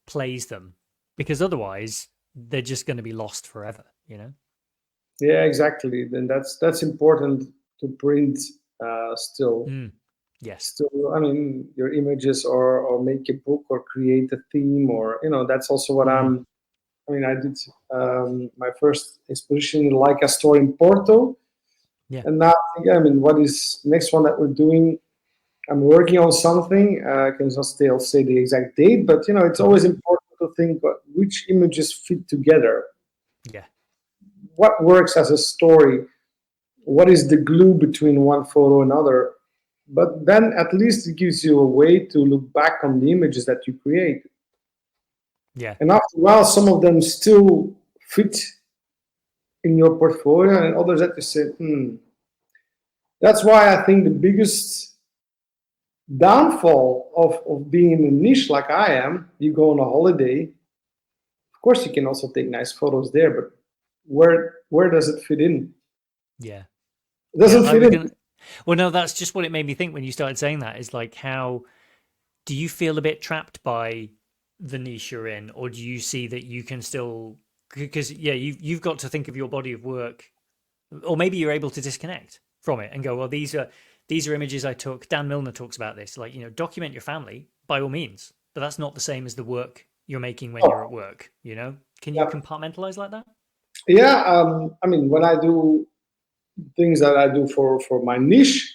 plays them, because otherwise they're just going to be lost forever. yeah, exactly. Then that's important to print still. Yes. Still, I mean, your images or make a book or create a theme or that's also what I mean, I did my first exposition in Leica store in Porto, Yeah. and now I mean, what is next one that we're doing? I'm working on something. I can just still say the exact date, but it's always important to think which images fit together. Yeah. What works as a story? What is the glue between one photo and another? But then at least it gives you a way to look back on the images that you create. Yeah. And after a while, some of them still fit in your portfolio, and others that you say, That's why I think the biggest downfall of being in a niche like I am, you go on a holiday, of course you can also take nice photos there, but where does it fit in? Yeah. It doesn't I fit was in. gonna. Well, no, that's just what it made me think when you started saying that. Is like, how do you feel a bit trapped by the niche you're in, or do you see that you can still? Because you've got to think of your body of work, or maybe you're able to disconnect from it and go, well, these are images I took. Dan Milner talks about this, like, document your family by all means, but that's not the same as the work you're making when you're at work. Can you Yeah, compartmentalize like that? yeah. I mean, when I do things that I do for my niche,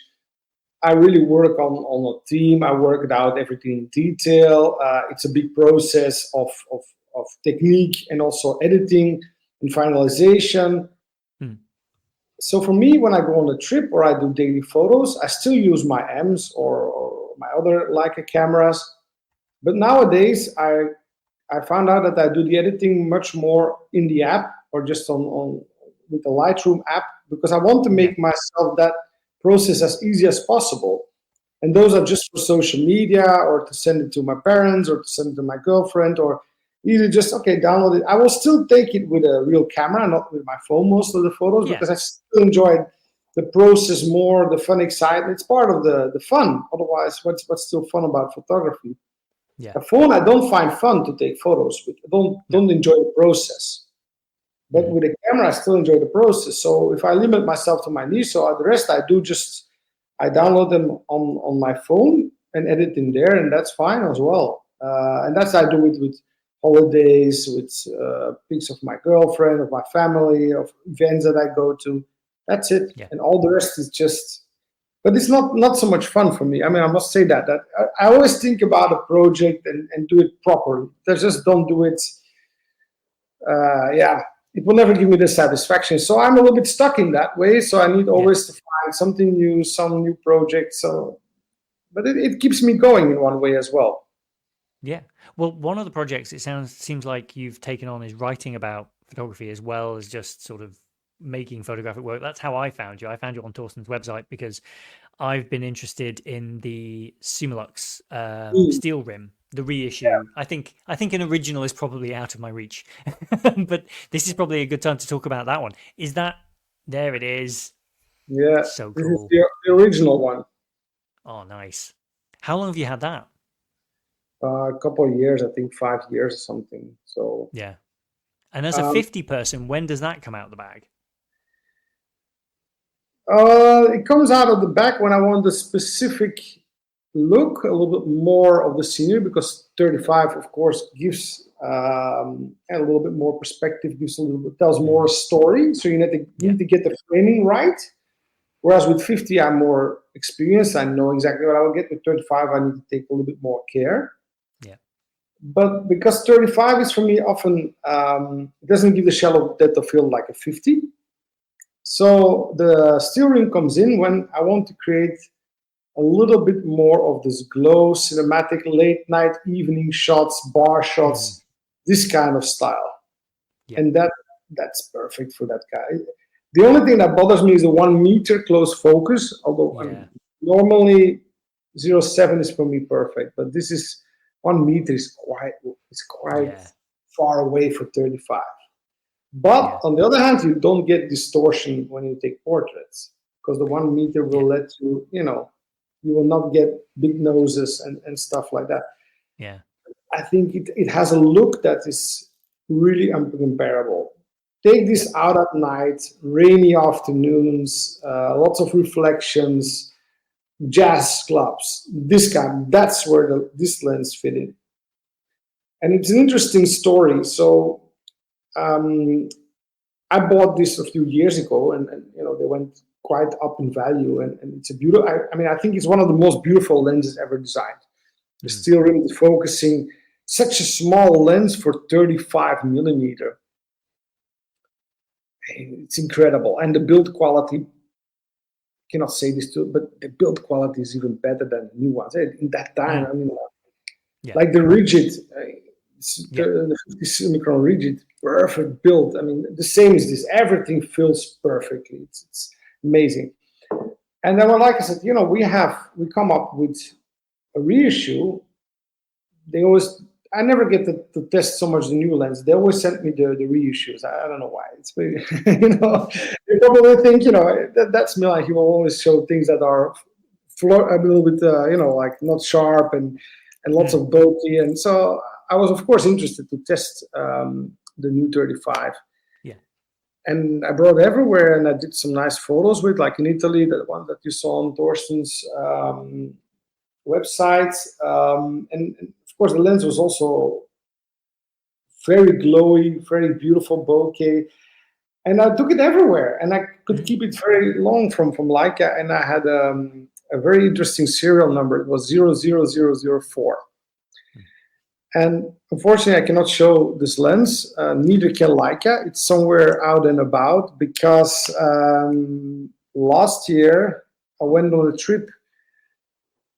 I really work on a team. I work it out everything in detail. It's a big process of technique and also editing and finalization. Hmm. So for me, when I go on a trip or I do daily photos, I still use my M's or my other Leica cameras. But nowadays, I found out that I do the editing much more in the app or just on with the Lightroom app, because I want to Yeah. make myself that process as easy as possible. And those are just for social media or to send it to my parents or to send it to my girlfriend or either just, okay, download it. I will still take it with a real camera, not with my phone, most of the photos, Yeah. because I still enjoy the process more, the fun excitement. It's part of the fun. Otherwise, what's still fun about photography? Yeah. A phone, I don't find fun to take photos with. I No. don't enjoy the process. But Mhm. with a camera, I still enjoy the process. So if I limit myself to my niche, so the rest I do just I download them on my phone and edit in there, and that's fine as well. And that's I do it with holidays, with pics of my girlfriend, of my family, of events that I go to. That's it, Yeah. and all the rest is just. But it's not so much fun for me. I mean, I must say that I always think about a project and do it properly. I just don't do it. Yeah, it will never give me the satisfaction. So I'm a little bit stuck in that way. So I need Yeah. always to find something new, some new project. So, but it keeps me going in one way as well. Yeah. Well, one of the projects it seems like you've taken on is writing about photography as well as just sort of making photographic work. That's how I found you. I found you on Torsten's website because I've been interested in the Sumalux Mm. steel rim, the reissue. I think an original is probably out of my reach, but this is probably a good time to talk about that one. Is that there? It is Yeah, so this is cool. the original one. Oh, nice. How long have you had that? A couple of years, I think 5 years or something. So Yeah. And as a um, 50 person, when does that come out the bag? it comes out of the back when I want the specific look, a little bit more of the scenery, because 35, of course, gives a little bit more perspective, gives a little bit, tells more story. So you Yeah. need to get the framing right. Whereas with 50, I'm more experienced. I know exactly what I will get. With 35, I need to take a little bit more care. Yeah. But because 35 is for me often, it doesn't give the shallow depth of field like a 50. So the steel rim comes in when I want to create a little bit more of this glow, cinematic, late night, evening shots, bar Hmm. shots, this kind of style. Yeah. And that's perfect for that guy. The only thing that bothers me is the 1 meter close focus, although Yeah. normally 0.7 is for me perfect, but this is 1 meter is quite Yeah. far away for 35. But Yeah. on the other hand, you don't get distortion when you take portraits, because the 1 meter will Yeah. let you, you will not get big noses and stuff like that. Yeah. I think it has a look that is really uncomparable. Take Yeah. this out at night, rainy afternoons, lots of reflections, jazz clubs, that's where this lens fit in. And it's an interesting story. So um, I bought this a few years ago, and they went quite up in value, and it's a beautiful. I mean, I think it's one of the most beautiful lenses ever designed. The Mm. steel rim is focusing, such a small lens for 35 millimeter. It's incredible, and the build quality. Cannot say this too, but the build quality is even better than new ones. In that time, Mm. I mean, Yeah. like the rigid, Yeah. the 50 micron rigid, perfect build. I mean, the same as this. Everything feels perfectly. It's amazing. And then, like I said, we come up with a reissue. They always, I never get to test so much the new lens. They always send me the reissues. I don't know why. It's very, you probably think, that's Milan. He will always show things that are a little bit, like not sharp and lots Mm. of bulky. And so I was, of course, interested to test the new 35. Yeah. And I brought it everywhere, and I did some nice photos with, like in Italy, that one that you saw on Torsten's website. And of course, the lens was also very glowy, very beautiful bokeh. And I took it everywhere, and I could Mm. keep it very long from Leica. And I had a very interesting serial number. It was 00004. Mm. And unfortunately, I cannot show this lens. Neither can Leica. It's somewhere out and about, because last year I went on a trip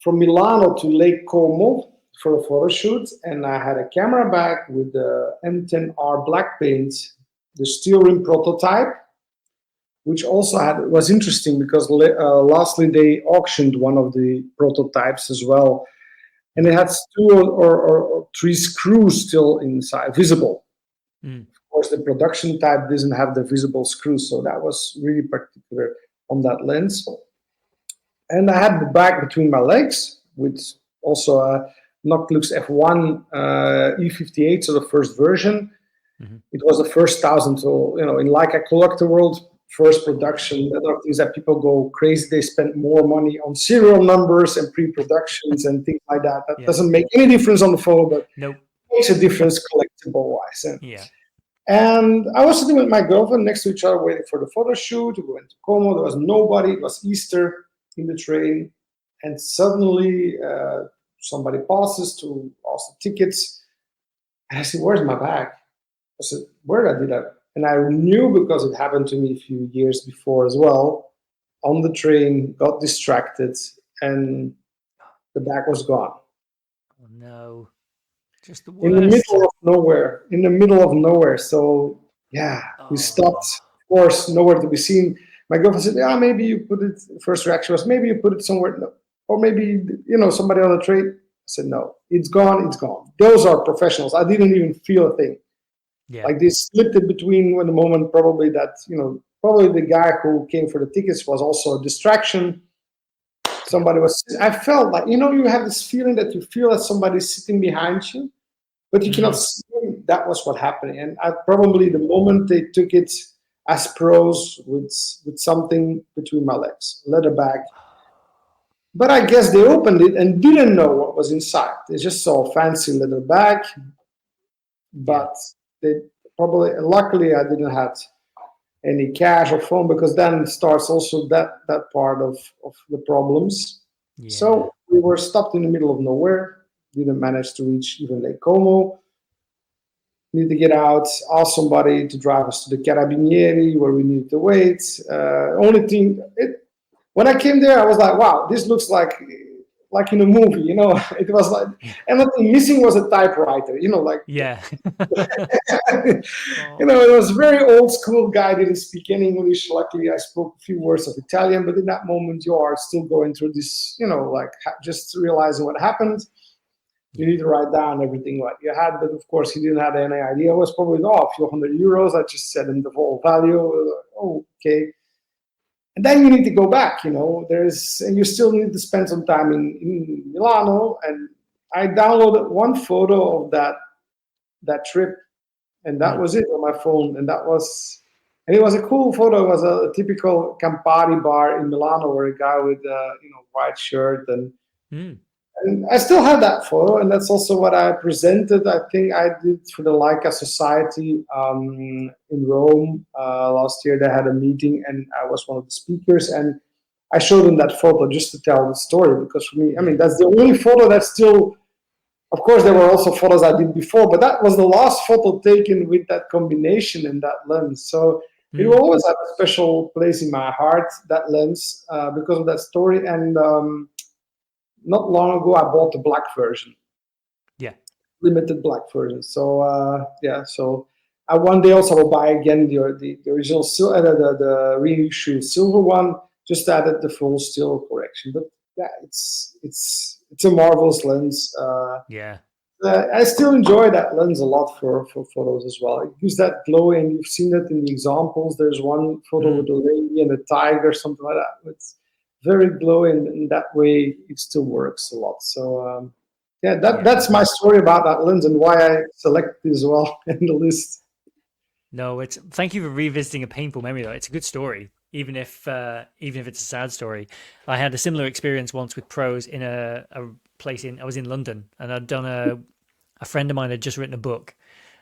from Milano to Lake Como for a photo shoot, and I had a camera bag with the M10R black paint, the steel rim prototype, which also was interesting because lastly they auctioned one of the prototypes as well, and it had two or three screws still inside, visible. Mm. Of course, the production type doesn't have the visible screws, so that was really particular on that lens. And I had the bag between my legs with also a Noctilux F1 E58, so the first version. Mm-hmm. It was the first thousand, so in Leica collector world, first production. That are things that people go crazy. They spend more money on serial numbers and pre-productions and things like that. That Yeah. doesn't make any difference on the photo, but Nope. makes a difference collectible wise. Yeah. And I was sitting with my girlfriend next to each other, waiting for the photo shoot. We went to Como. There was nobody. It was Easter in the train. And suddenly somebody passes to ask the tickets. And I said, "Where's my bag?" I said, "Where did I do that?" And I knew, because it happened to me a few years before as well. On the train, got distracted, and the bag was gone. Oh no. Just the In the worst. middle of nowhere. In the middle of nowhere. So yeah, we stopped. Oh. Of course, nowhere to be seen. My girlfriend said, "Yeah, maybe you put it." First reaction was, "Maybe you put it somewhere." No. Or maybe somebody on the train. I said, "No, it's gone. It's gone." Those are professionals. I didn't even feel a thing. Yeah. Like, they slipped it between when the moment, probably that probably the guy who came for the tickets was also a distraction. Somebody was. I felt like, you have this feeling that you feel that somebody's sitting behind you, but you cannot see. That was what happened, and probably the moment they took it as pros with something between my legs, leather bag. But I guess they opened it and didn't know what was inside. They just saw a fancy leather bag, but they probably, luckily, I didn't have any cash or phone, because then starts also that part of the problems. Yeah. So we were stopped in the middle of nowhere, didn't manage to reach even Lake Como. Need to get out, ask somebody to drive us to the Carabinieri where we need to wait. Only thing, when I came there, I was like, wow, this looks like in a movie, It was like, and the thing missing was a typewriter, Yeah. it was very old school guy, didn't speak any English. Luckily, I spoke a few words of Italian, but in that moment, you are still going through this, just realizing what happened. You need to write down everything what you had, but of course, he didn't have any idea. It was probably, a few €100. I just said in the whole value. Okay. And then you need to go back, and you still need to spend some time in Milano. And I downloaded one photo of that trip, and that was it on my phone. And it was a cool photo. It was a typical Campari bar in Milano, where a guy with white shirt and I still have that photo, and that's also what I presented. I think I did for the Leica Society in Rome last year. They had a meeting, and I was one of the speakers, and I showed them that photo just to tell the story, because for me, that's the only photo that's still. Of course, there were also photos I did before, but that was the last photo taken with that combination and that lens. So it will always have a special place in my heart, that lens, because of that story. And not long ago, I bought the black version. Yeah. Limited black version. So so I one day also will buy again the original the reissue silver one. Just added the full steel correction. But yeah, it's a marvelous lens. I still enjoy that lens a lot for photos as well. It gives that glow, and you've seen it in the examples. There's one photo with a lady and a tiger, something like that. It's very glowing, in that way it still works a lot. So that's my story about that lens and why I selected it as well in the list. No, thank you for revisiting a painful memory though. It's a good story, even if it's a sad story. I had a similar experience once with pros in a place I was in London, and I'd done a friend of mine had just written a book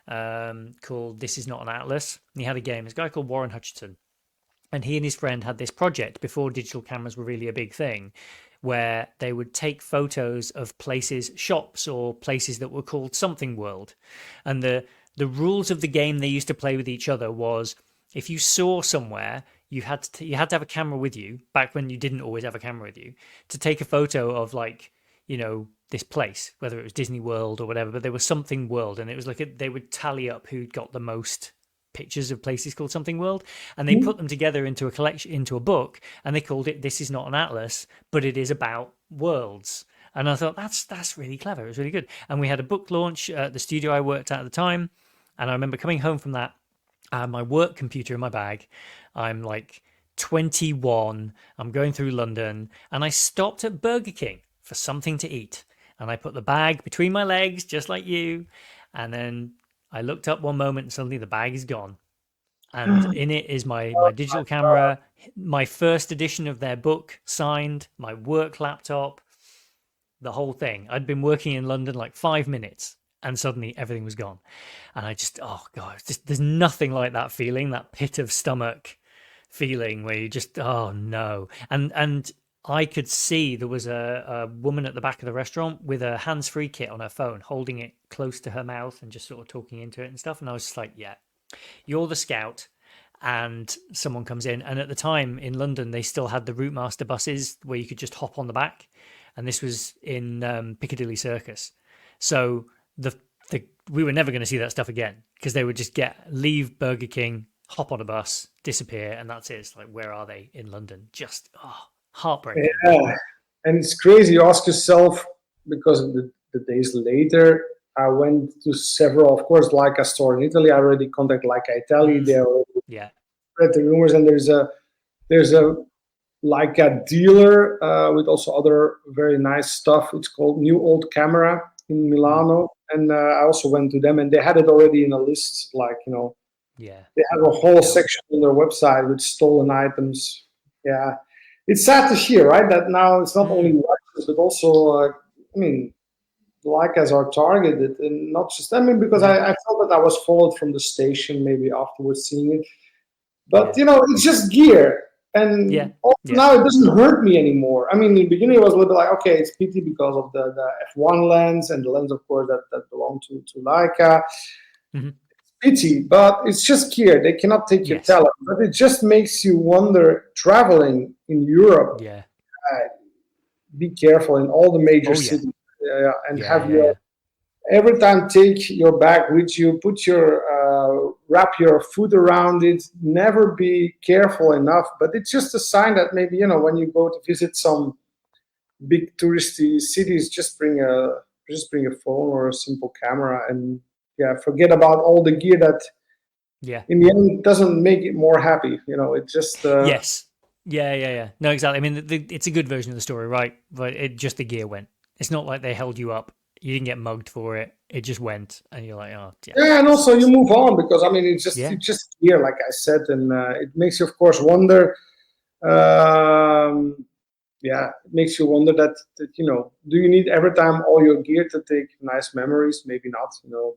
called This Is Not an Atlas. And he had a game. This guy called Warren Hutchinson. And he and his friend had this project before digital cameras were really a big thing, where they would take photos of places, shops, or places that were called something world. And the rules of the game they used to play with each other was, if you saw somewhere, you had to have a camera with you, back when you didn't always have a camera with you, to take a photo of, like, this place, whether it was Disney World or whatever, but there was something world, and it was like they would tally up who'd got the most pictures of places called something world, and they put them together into a collection, into a book, and they called it This Is Not an Atlas, but it is about worlds. And I thought, that's really clever. It was really good. And we had a book launch at the studio I worked at the time, and I remember coming home from that. I had my work computer in my bag. I'm like 21. I'm going through London, and I stopped at Burger King for something to eat, and I put the bag between my legs, just like you, and then I looked up one moment, and suddenly the bag is gone. And in it is my digital camera, my first edition of their book signed, my work laptop, the whole thing. I'd been working in London like 5 minutes, and suddenly everything was gone. And I just, oh God, there's nothing like that feeling, that pit of stomach feeling where you just, oh no. And I could see there was a woman at the back of the restaurant with a hands-free kit on her phone, holding it close to her mouth and just sort of talking into it and stuff. And I was just like, yeah, you're the scout. And someone comes in. And at the time in London, they still had the Route Master buses where you could just hop on the back. And this was in Piccadilly Circus. So we were never going to see that stuff again, because they would just leave Burger King, hop on a bus, disappear, and that's it. It's like, where are they in London? Just heartbreaking. Yeah, and it's crazy. You ask yourself, because of the days later, I went to several, of course, Leica store in Italy. I already contacted Leica Italy. They already read the rumors, and there's a like a dealer with also other very nice stuff. It's called New Old Camera in Mm. Milano, and I also went to them, and they had it already in a list. Like Yeah. they have a whole No. section on their website with stolen items. Yeah, it's sad to hear, right? That now it's not only Mm. watches, but also, I mean, Leicas are targeted, and not just. I mean, because Mm. I felt that I was followed from the station, maybe afterwards seeing it. But Yeah. it's just gear, Yeah. and also Yeah. now it doesn't hurt me anymore. I mean, in the beginning it was a little bit like, okay, it's pity because of the f1 lens and the lens, of course, that belonged to Leica. Hmm. Pity, but it's just gear. They cannot take your Yes. talent. But it just makes you wonder. Traveling in Europe, Yeah. uh, be careful in all the major Oh yeah. cities, and Yeah. have Yeah. your Yeah. every time take your bag with you, put your wrap your foot around it, never be careful enough. But it's just a sign that maybe when you go to visit some big touristy cities, just bring a phone or a simple camera, and yeah, forget about all the gear that Yeah. in the end doesn't make it more happy. It just Yes. Yeah. Yeah. Yeah. No, exactly. I mean, it's a good version of the story, right? But it just the gear went. It's not like they held you up. You didn't get mugged for it. It just went, and you're like, oh yeah, yeah, and that also you sucks. move on, because I mean Yeah. it's just gear, like I said, and it makes you of course wonder. Um, yeah, it makes you wonder that do you need every time all your gear to take nice memories? Maybe not,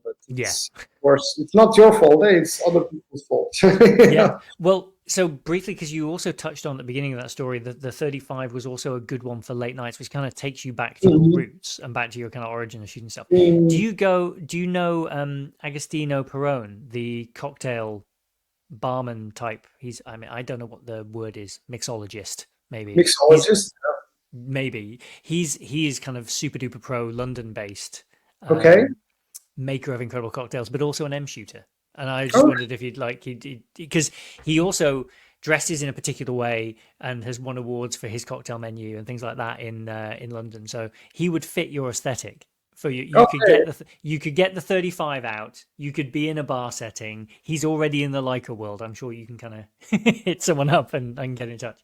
but Yeah. it's of course it's not your fault. It's other people's fault. Yeah. Well, so briefly, because you also touched on at the beginning of that story that the 35 was also a good one for late nights, which kind of takes you back to your Mhm. roots and back to your kind of origin of shooting stuff. Mm, Do you know Agostino Perone, the cocktail barman type? I mean, I don't know what the word is, mixologist, maybe. mixologist. He is kind of super duper pro London based. Okay. Um, Maker of incredible cocktails, but also an M shooter. And I just Oh, wondered if you'd like, because he also dresses in a particular way and has won awards for his cocktail menu and things like that in London. So he would fit your aesthetic. For you, okay. you could get the 35 out. You could be in a bar setting. He's already in the Leica world. I'm sure you can kind of hit someone up and get in touch.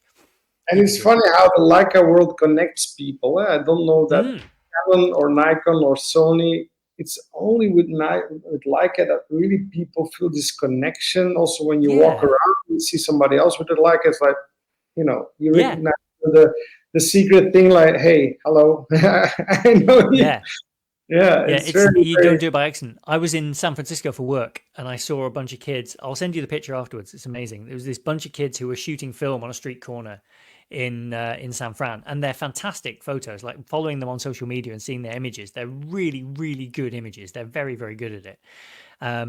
And He'd be it's good. funny how the Leica world connects people. I don't know that Mm, Canon or Nikon or Sony. It's only with Leica that really people feel this connection. Also, when you walk yeah, around, you see somebody else with a Leica. It's like you yeah, recognize the secret thing. Like, hey, hello, I know you. yeah. Yeah, Yeah, it's it's very, you don't very do it by accident. I was in San Francisco for work and I saw a bunch of kids. I'll send you the picture afterwards. It's amazing. There was this bunch of kids who were shooting film on a street corner in San Fran, and they're fantastic photos. Like following them on social media and seeing their images, they're really, really good images. They're very, very good at it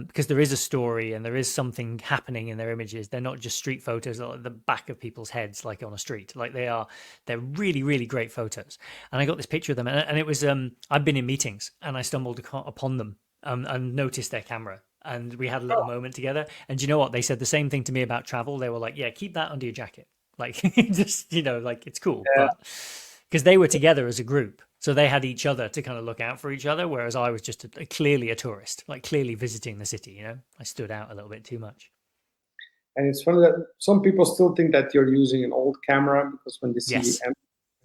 because there is a story and there is something happening in their images. They're not just street photos at the back of people's heads, like on a street. Like they're really, really great photos. And I got this picture of them, and it was I've been in meetings and I stumbled upon them and noticed their camera. And we had a little moment together. And do you know what? They said the same thing to me about travel. They were like, "Yeah, keep that under your jacket. Like, just like it's cool." yeah. But because they were together as a group, so they had each other to kind of look out for each other, whereas I was just clearly a tourist, like clearly visiting the city. I stood out a little bit too much. And it's funny that some people still think that you're using an old camera because when they see the Yes, M,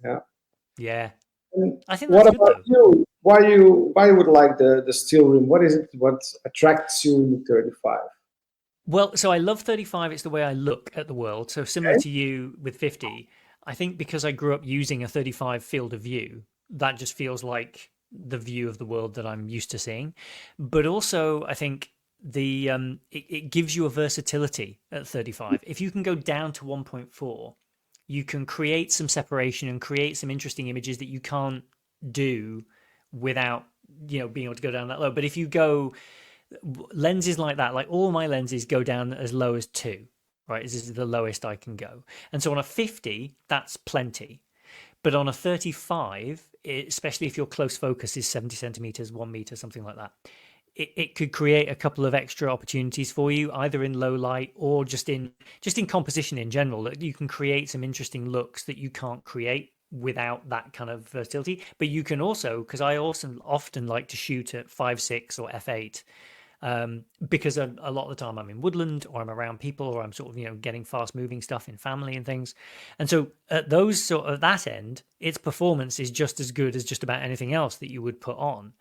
yeah. yeah, And I think what that's good about though. you? Why you would like the steel rim? What is it? What attracts you in the 35? Well, so I love 35. It's the way I look at the world. So similar Okay. to you with 50, I think because I grew up using a 35 field of view, that just feels like the view of the world that I'm used to seeing. But also, I think it gives you a versatility at 35. If you can go down to 1.4, you can create some separation and create some interesting images that you can't do without being able to go down that low. But if you go lenses like that, like all my lenses go down as low as 2, right? This is the lowest I can go. And so on a 50, that's plenty. But on a 35, especially if your close focus is 70 centimeters, 1 meter, something like that, it could create a couple of extra opportunities for you, either in low light or just in composition in general, that you can create some interesting looks that you can't create without that kind of versatility. But you can also, because I also often like to shoot at 5.6 or f8, because a lot of the time I'm in woodland or I'm around people or I'm sort of getting fast moving stuff in family and things. And so at that end, its performance is just as good as just about anything else that you would put on,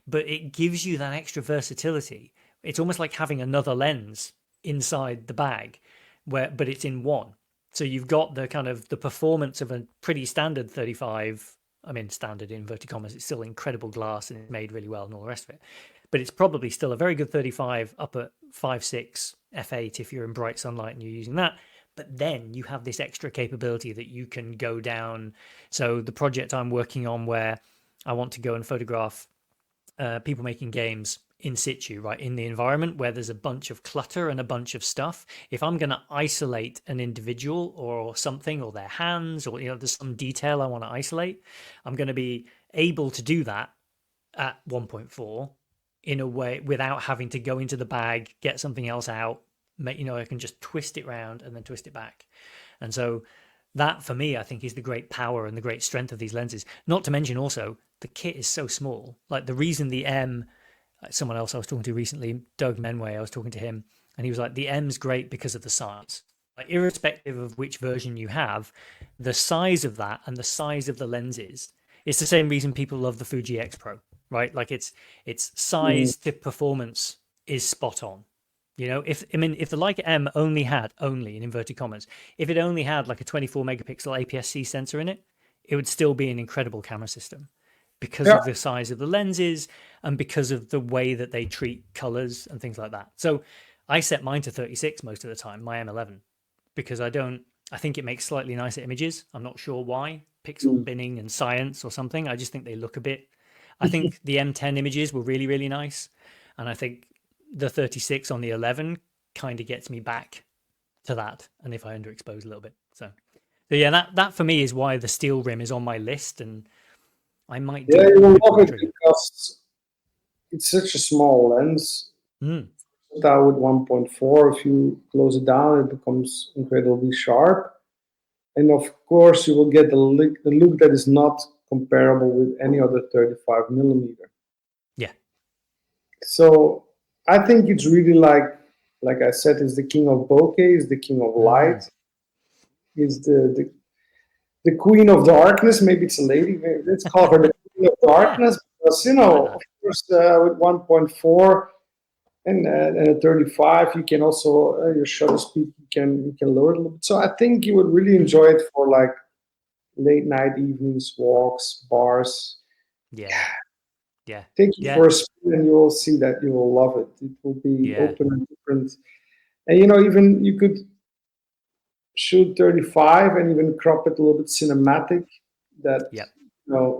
but it gives you that extra versatility. It's almost like having another lens inside the bag, but it's in one. So you've got the kind of the performance of a pretty standard 35. I mean, standard in inverted commas. It's still incredible glass and it's made really well and all the rest of it. But it's probably still a very good 35 up at 5.6 f8 if you're in bright sunlight and you're using that. But then you have this extra capability that you can go down. So the project I'm working on where I want to go and photograph people making games in situ, right, in the environment where there's a bunch of clutter and a bunch of stuff. If I'm going to isolate an individual or something or their hands or there's some detail I want to isolate, I'm going to be able to do that at 1.4 in a way without having to go into the bag, get something else out. I can just twist it round and then twist it back. And so that for me, I think, is the great power and the great strength of these lenses. Not to mention also the kit is so small. Like the reason the M, someone else I was talking to recently, Doug Menway, I was talking to him and he was like, the M's great because of the size. Like irrespective of which version you have, the size of that and the size of the lenses, it's the same reason people love the Fuji X Pro, right? Like its size to performance is spot on. If the Leica M only in inverted commas, if it only had like a 24 megapixel APS-C sensor in it, it would still be an incredible camera system because of the size of the lenses and because of the way that they treat colors and things like that. So I set mine to 36 most of the time, my M11, because I think it makes slightly nicer images. I'm not sure why, pixel binning and science or something. I just think they look a bit, I think the M10 images were really, really nice. And I think the 36 on the 11 kind of gets me back to that. And if I underexpose a little bit. So yeah, that for me is why the steel rim is on my list. And I might do you will love it because it's such a small lens. That with 1.4, if you close it down, it becomes incredibly sharp. And of course, you will get the look that is not comparable with any other 35 millimeter. Yeah. So I think it's really like I said, is the king of bokeh, is the king of light, is the queen of darkness. Maybe it's a lady. Let's call her the queen of darkness because of course, with 1.4 and a 35, you can also your shutter speed you can lower it a little bit. So I think you would really enjoy it for like late night evenings, walks, bars. Yeah. Take it for a spin and you will see that you will love it. It will be open and different. And even you could shoot 35 and even crop it a little bit cinematic. That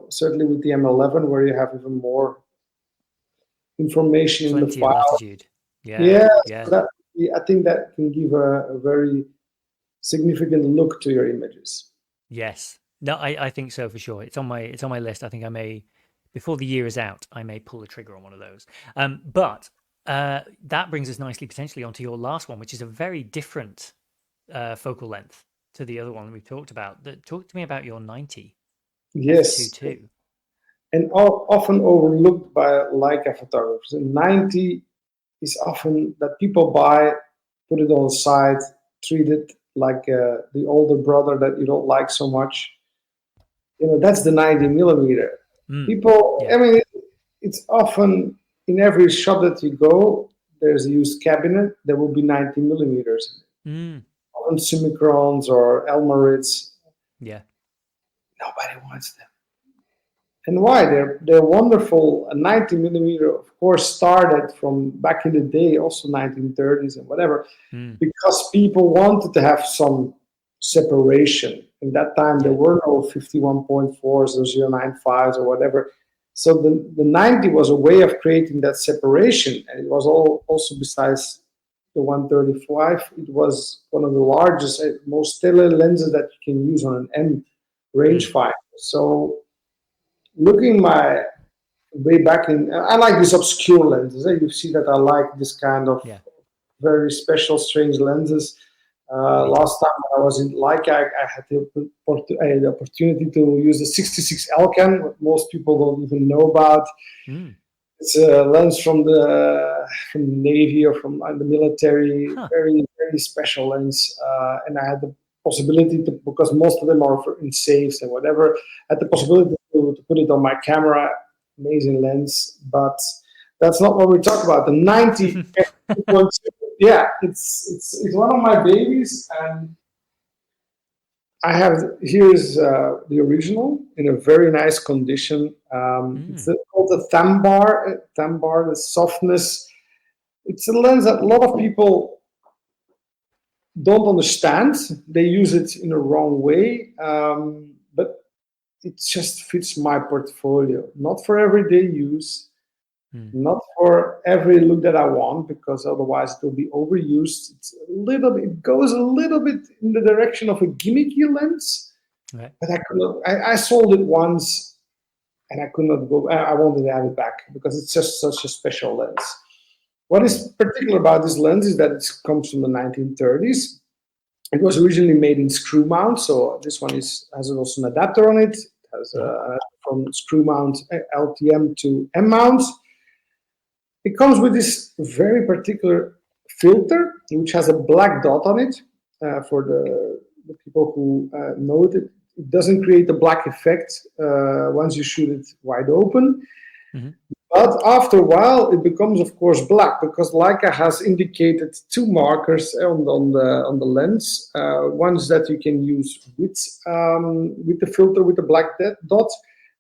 certainly with the M11 where you have even more information in the file. Latitude. So I think that can give a very significant look to your images. Yes. No, I think so for sure. It's on my list. I think I may, before the year is out, I may pull the trigger on one of those. But that brings us nicely potentially onto your last one, which is a very different focal length to the other one we talked about. Talk to me about your 90. Yes. F2.2. And often overlooked by Leica photographers. And 90 is often that people buy, put it on the side, treat it like the older brother that you don't like so much. That's the 90 millimeter. People, I mean, it's often in every shot that you go, there's a used cabinet. There will be 90 millimeters. Often Summicrons or Elmarids. Yeah. Nobody wants them. And why? They're wonderful. A 90 millimeter, of course, started from back in the day, also 1930s and whatever, because people wanted to have some separation. In that time, there were no 51.4s or 0.95s or whatever. So the 90 was a way of creating that separation. And it was also besides the 135, it was one of the largest, most stellar lenses that you can use on an M rangefinder. So looking my way back I like these obscure lenses. You see that I like this kind of very special, strange lenses. Last time I was in Leica, I had the opportunity to use the 66 Alcan, what most people don't even know about. It's a lens from the Navy or from the military. Huh. Very very special lens, and I had the possibility to, because most of them are in safes and whatever. I had the Yeah. possibility to put it on my camera. Amazing lens, but that's not what we talk about. The 90 f2.2. Yeah, it's one of my babies, and I have here's the original in a very nice condition. It's called the Thambar. Thambar, the softness. It's a lens that a lot of people don't understand. They use it in a wrong way, but it just fits my portfolio. Not for everyday use, not for every look that I want, because otherwise it will be overused. It's a little bit, it goes a little bit in the direction of a gimmicky lens, Right. but I could not. I sold it once, and I could not go. I wanted to have it back because it's just such a special lens. What is particular about this lens is that it comes from the 1930s. It was originally made in screw mount, so this one has also an adapter on it. It has from screw mount LTM to M mount. It comes with this very particular filter, which has a black dot on it. For the people who know it, it doesn't create a black effect once you shoot it wide open. But after a while, it becomes, of course, black, because Leica has indicated two markers on the lens. Ones that you can use with the filter with the black dot,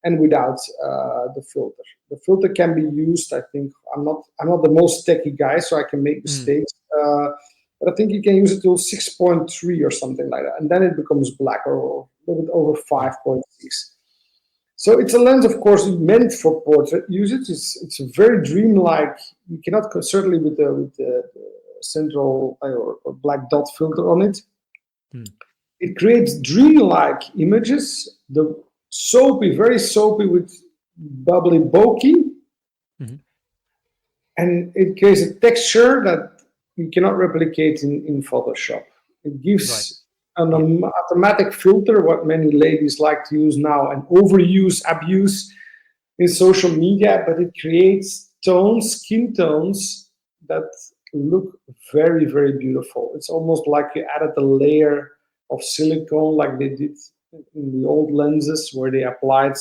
and without the filter. The filter can be used. I think I'm not the most techie guy, so I can make mistakes. But I think you can use it till 6.3 or something like that, and then it becomes black, or a little bit over 5.6. So it's a lens, of course, meant for portrait usage. It's a very dreamlike. You cannot certainly with the central or black dot filter on it. It creates dreamlike images. The soapy, very soapy with bubbly bokeh, and it creates a texture that you cannot replicate in Photoshop. It gives an automatic filter, what many ladies like to use now and abuse in social media, but it creates tones, skin tones that look very, very beautiful. It's almost like you added a layer of silicone, like they did in the old lenses, where they applied,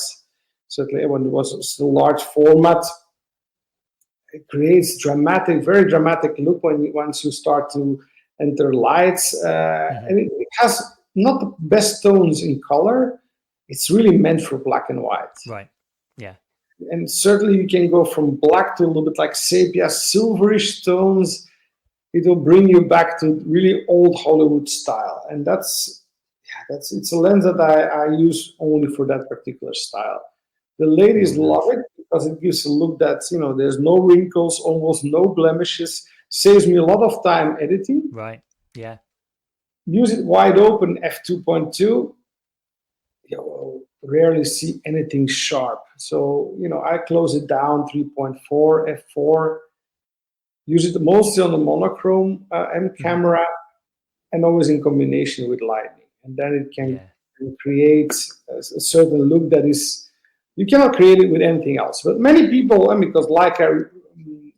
certainly when it was still large format. It creates very dramatic look once you start to enter lights, and it has not the best tones in color. It's really meant for black and white. Right. Yeah. And certainly you can go from black to a little bit like sepia, silverish tones. It will bring you back to really old Hollywood style, and it's a lens that I use only for that particular style. The ladies love it because it gives a look that's, there's no wrinkles, almost no blemishes, saves me a lot of time editing. Right. Yeah. Use it wide open, f2.2, you will rarely see anything sharp. So, I close it down, 3.4, f4, use it mostly on the monochrome M camera, and always in combination with lighting. And then it can create a certain look that is, you cannot create it with anything else. But many people, because Leica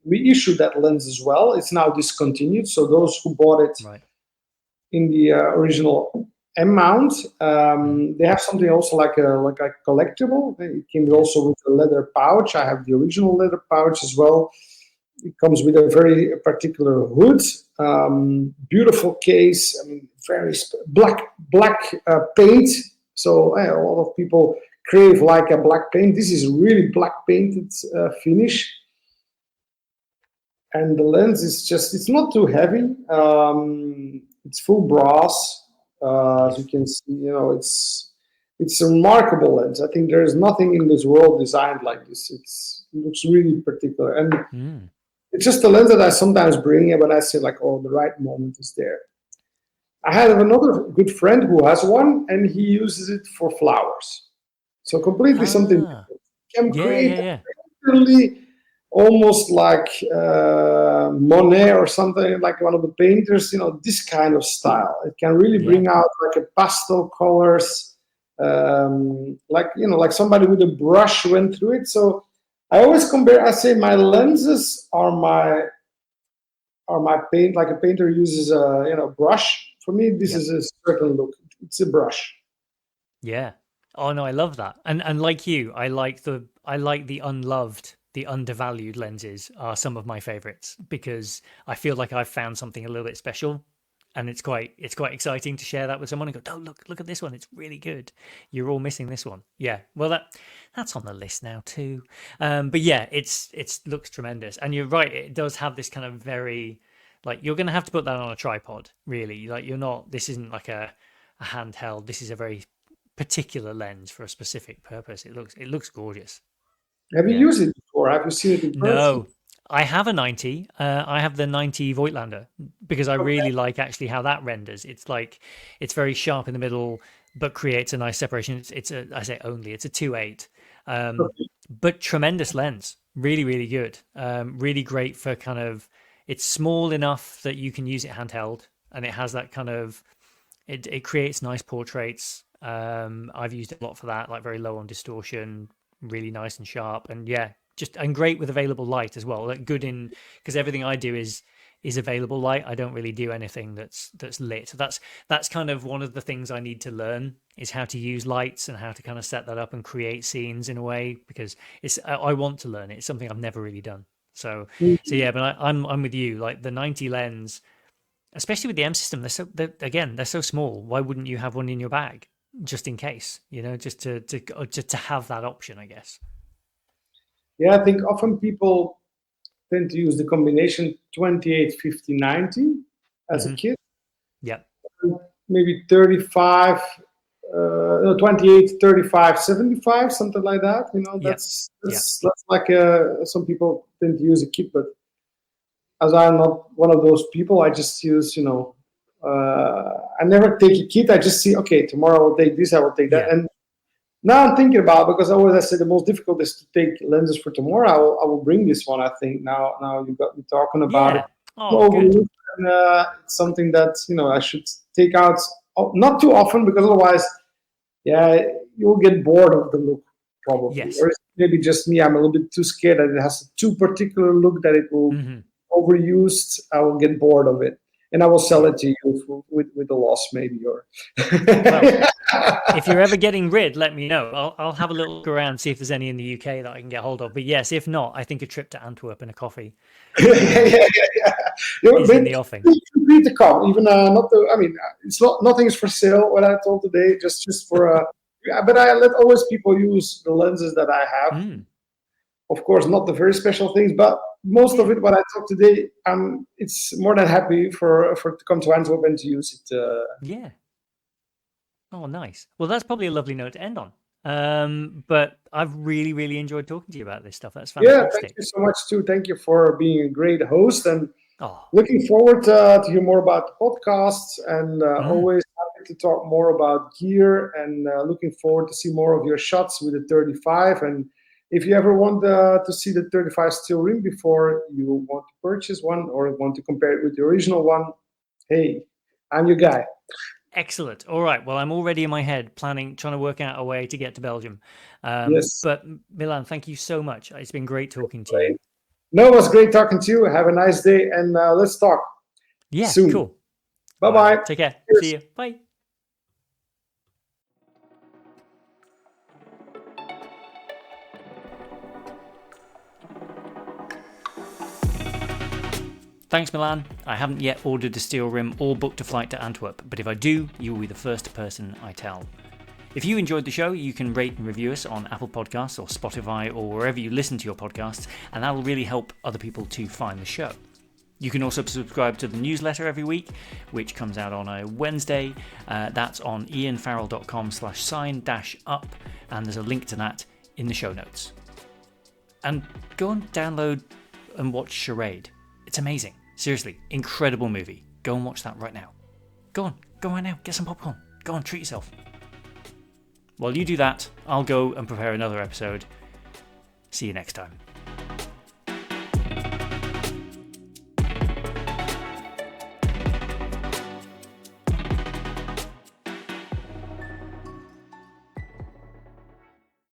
reissued that lens as well, it's now discontinued. So those who bought it in the original M mount, they have something also like a collectible. It came also with a leather pouch. I have the original leather pouch as well. It comes with a very particular hood, beautiful case. I mean, very black paint. So a lot of people crave like a black paint. This is really black painted finish, and the lens is it's not too heavy. It's full brass, as you can see. It's a remarkable lens. I think there is nothing in this world designed like this. It looks really particular, and it's just a lens that I sometimes bring when I say like, oh, the right moment is there. I have another good friend who has one, and he uses it for flowers. So completely something different. Can create literally almost like Monet or something, like one of the painters. This kind of style. It can really bring out like a pastel colors, like somebody with a brush went through it. So I always compare. I say my lenses are my paint. Like a painter uses a brush. For me, this Yep. is a certain look. It's a brush. Yeah. Oh no, I love that. And like you, I like the unloved, the undervalued lenses are some of my favorites because I feel like I've found something a little bit special, and it's quite exciting to share that with someone and go, "Oh, look at this one. It's really good. You're all missing this one." Yeah. Well, that's on the list now too. But yeah, it's looks tremendous. And you're right, it does have this kind of very like you're going to have to put that on a tripod, really. Like you're not this isn't like a handheld. This is a very particular lens for a specific purpose. It looks gorgeous. Have you Yeah. used it before? Have you seen it in person? No, I have a 90. I have the 90 Voigtlander because I Okay. really like actually how that renders. It's like it's very sharp in the middle, but creates a nice separation. It's a I say only it's a 2.8, Okay. but tremendous lens. Really really good. Really great for kind of. It's small enough that you can use it handheld, and it has that kind of it creates nice portraits. I've used it a lot for that, like very low on distortion, really nice and sharp, and yeah, just and great with available light as well. Like good in because everything I do is available light. I don't really do anything that's lit. That's kind of one of the things I need to learn is how to use lights and how to kind of set that up and create scenes in a way because I want to learn it. It's something I've never really done. So yeah, but I'm with you. Like the 90 lens especially with the M system, they're so small. Why wouldn't you have one in your bag just in case? You know, just to have that option, I guess. Yeah, I think often people tend to use the combination 28, 50, 90 as a Hmm. kit. Yep, Maybe 35, no, 28, 35, 75, something like that. yep, yep. That's like some people tend to use a kit, but as I'm not one of those people, I just use, I never take a kit. I just see, okay, tomorrow I will take this, I will take that. Yeah, And now I'm thinking about because always I said the most difficult is to take lenses for tomorrow. I will bring this one. I think now you got me talking about it. yeah. Oh, good. Overlooked, and it's something that I should take out not too often because otherwise, yeah, you'll get bored of the look probably, Yes. or it's maybe just me. I'm a little bit too scared that it has a too particular look that it will Hmm. overused. I will get bored of it, and I will sell Yeah. it to you with a loss maybe or. Well, if you're ever getting rid, let me know. I'll have a little look around, see if there's any in the UK that I can get hold of. But yes, if not, I think a trip to Antwerp and a coffee Yeah, um, yeah, yeah. is in the offing. Feel free to come. Even not the. I mean, it's not nothing is for sale. What I told today, just for. Yeah, but I let always people use the lenses that I have. Mm, Of course, not the very special things, but most of yeah. it. What I talked today, it's more than happy for to come to Antwerp and to use it. Yeah. Oh, nice. Well, that's probably a lovely note to end on. But I've really, really enjoyed talking to you about this stuff. That's Yeah, thank fantastic. you so much too. Thank you for being a great host and Oh, looking forward to hear more about the podcasts and mm, always happy to talk more about gear and looking forward to see more of your shots with the 35. And if you ever want to see the 35 steel rim before you want to purchase one or want to compare it with the original one, hey, I'm your guy. excellent. All right. Well, I'm already in my head planning, trying to work out a way to get to Belgium. Yes. But Milan, thank you so much. It's been great talking to you. Great. No, it was great talking to you. Have a nice day and let's talk Yeah, soon. cool. Bye All right, bye. man. Take care. See Cheers. you. Bye. Thanks, Milan. I haven't yet ordered a steel rim or booked a flight to Antwerp, but if I do, you will be the first person I tell. If you enjoyed the show, you can rate and review us on Apple Podcasts or Spotify or wherever you listen to your podcasts, and that will really help other people to find the show. You can also subscribe to the newsletter every week, which comes out on a Wednesday. That's on ianfarrell.com/sign-up, and there's a link to that in the show notes. And go and download and watch Charade. It's amazing. Seriously, incredible movie. Go and watch that right now. Go right now. Get some popcorn. Go on, treat yourself. While you do that, I'll go and prepare another episode. See you next time.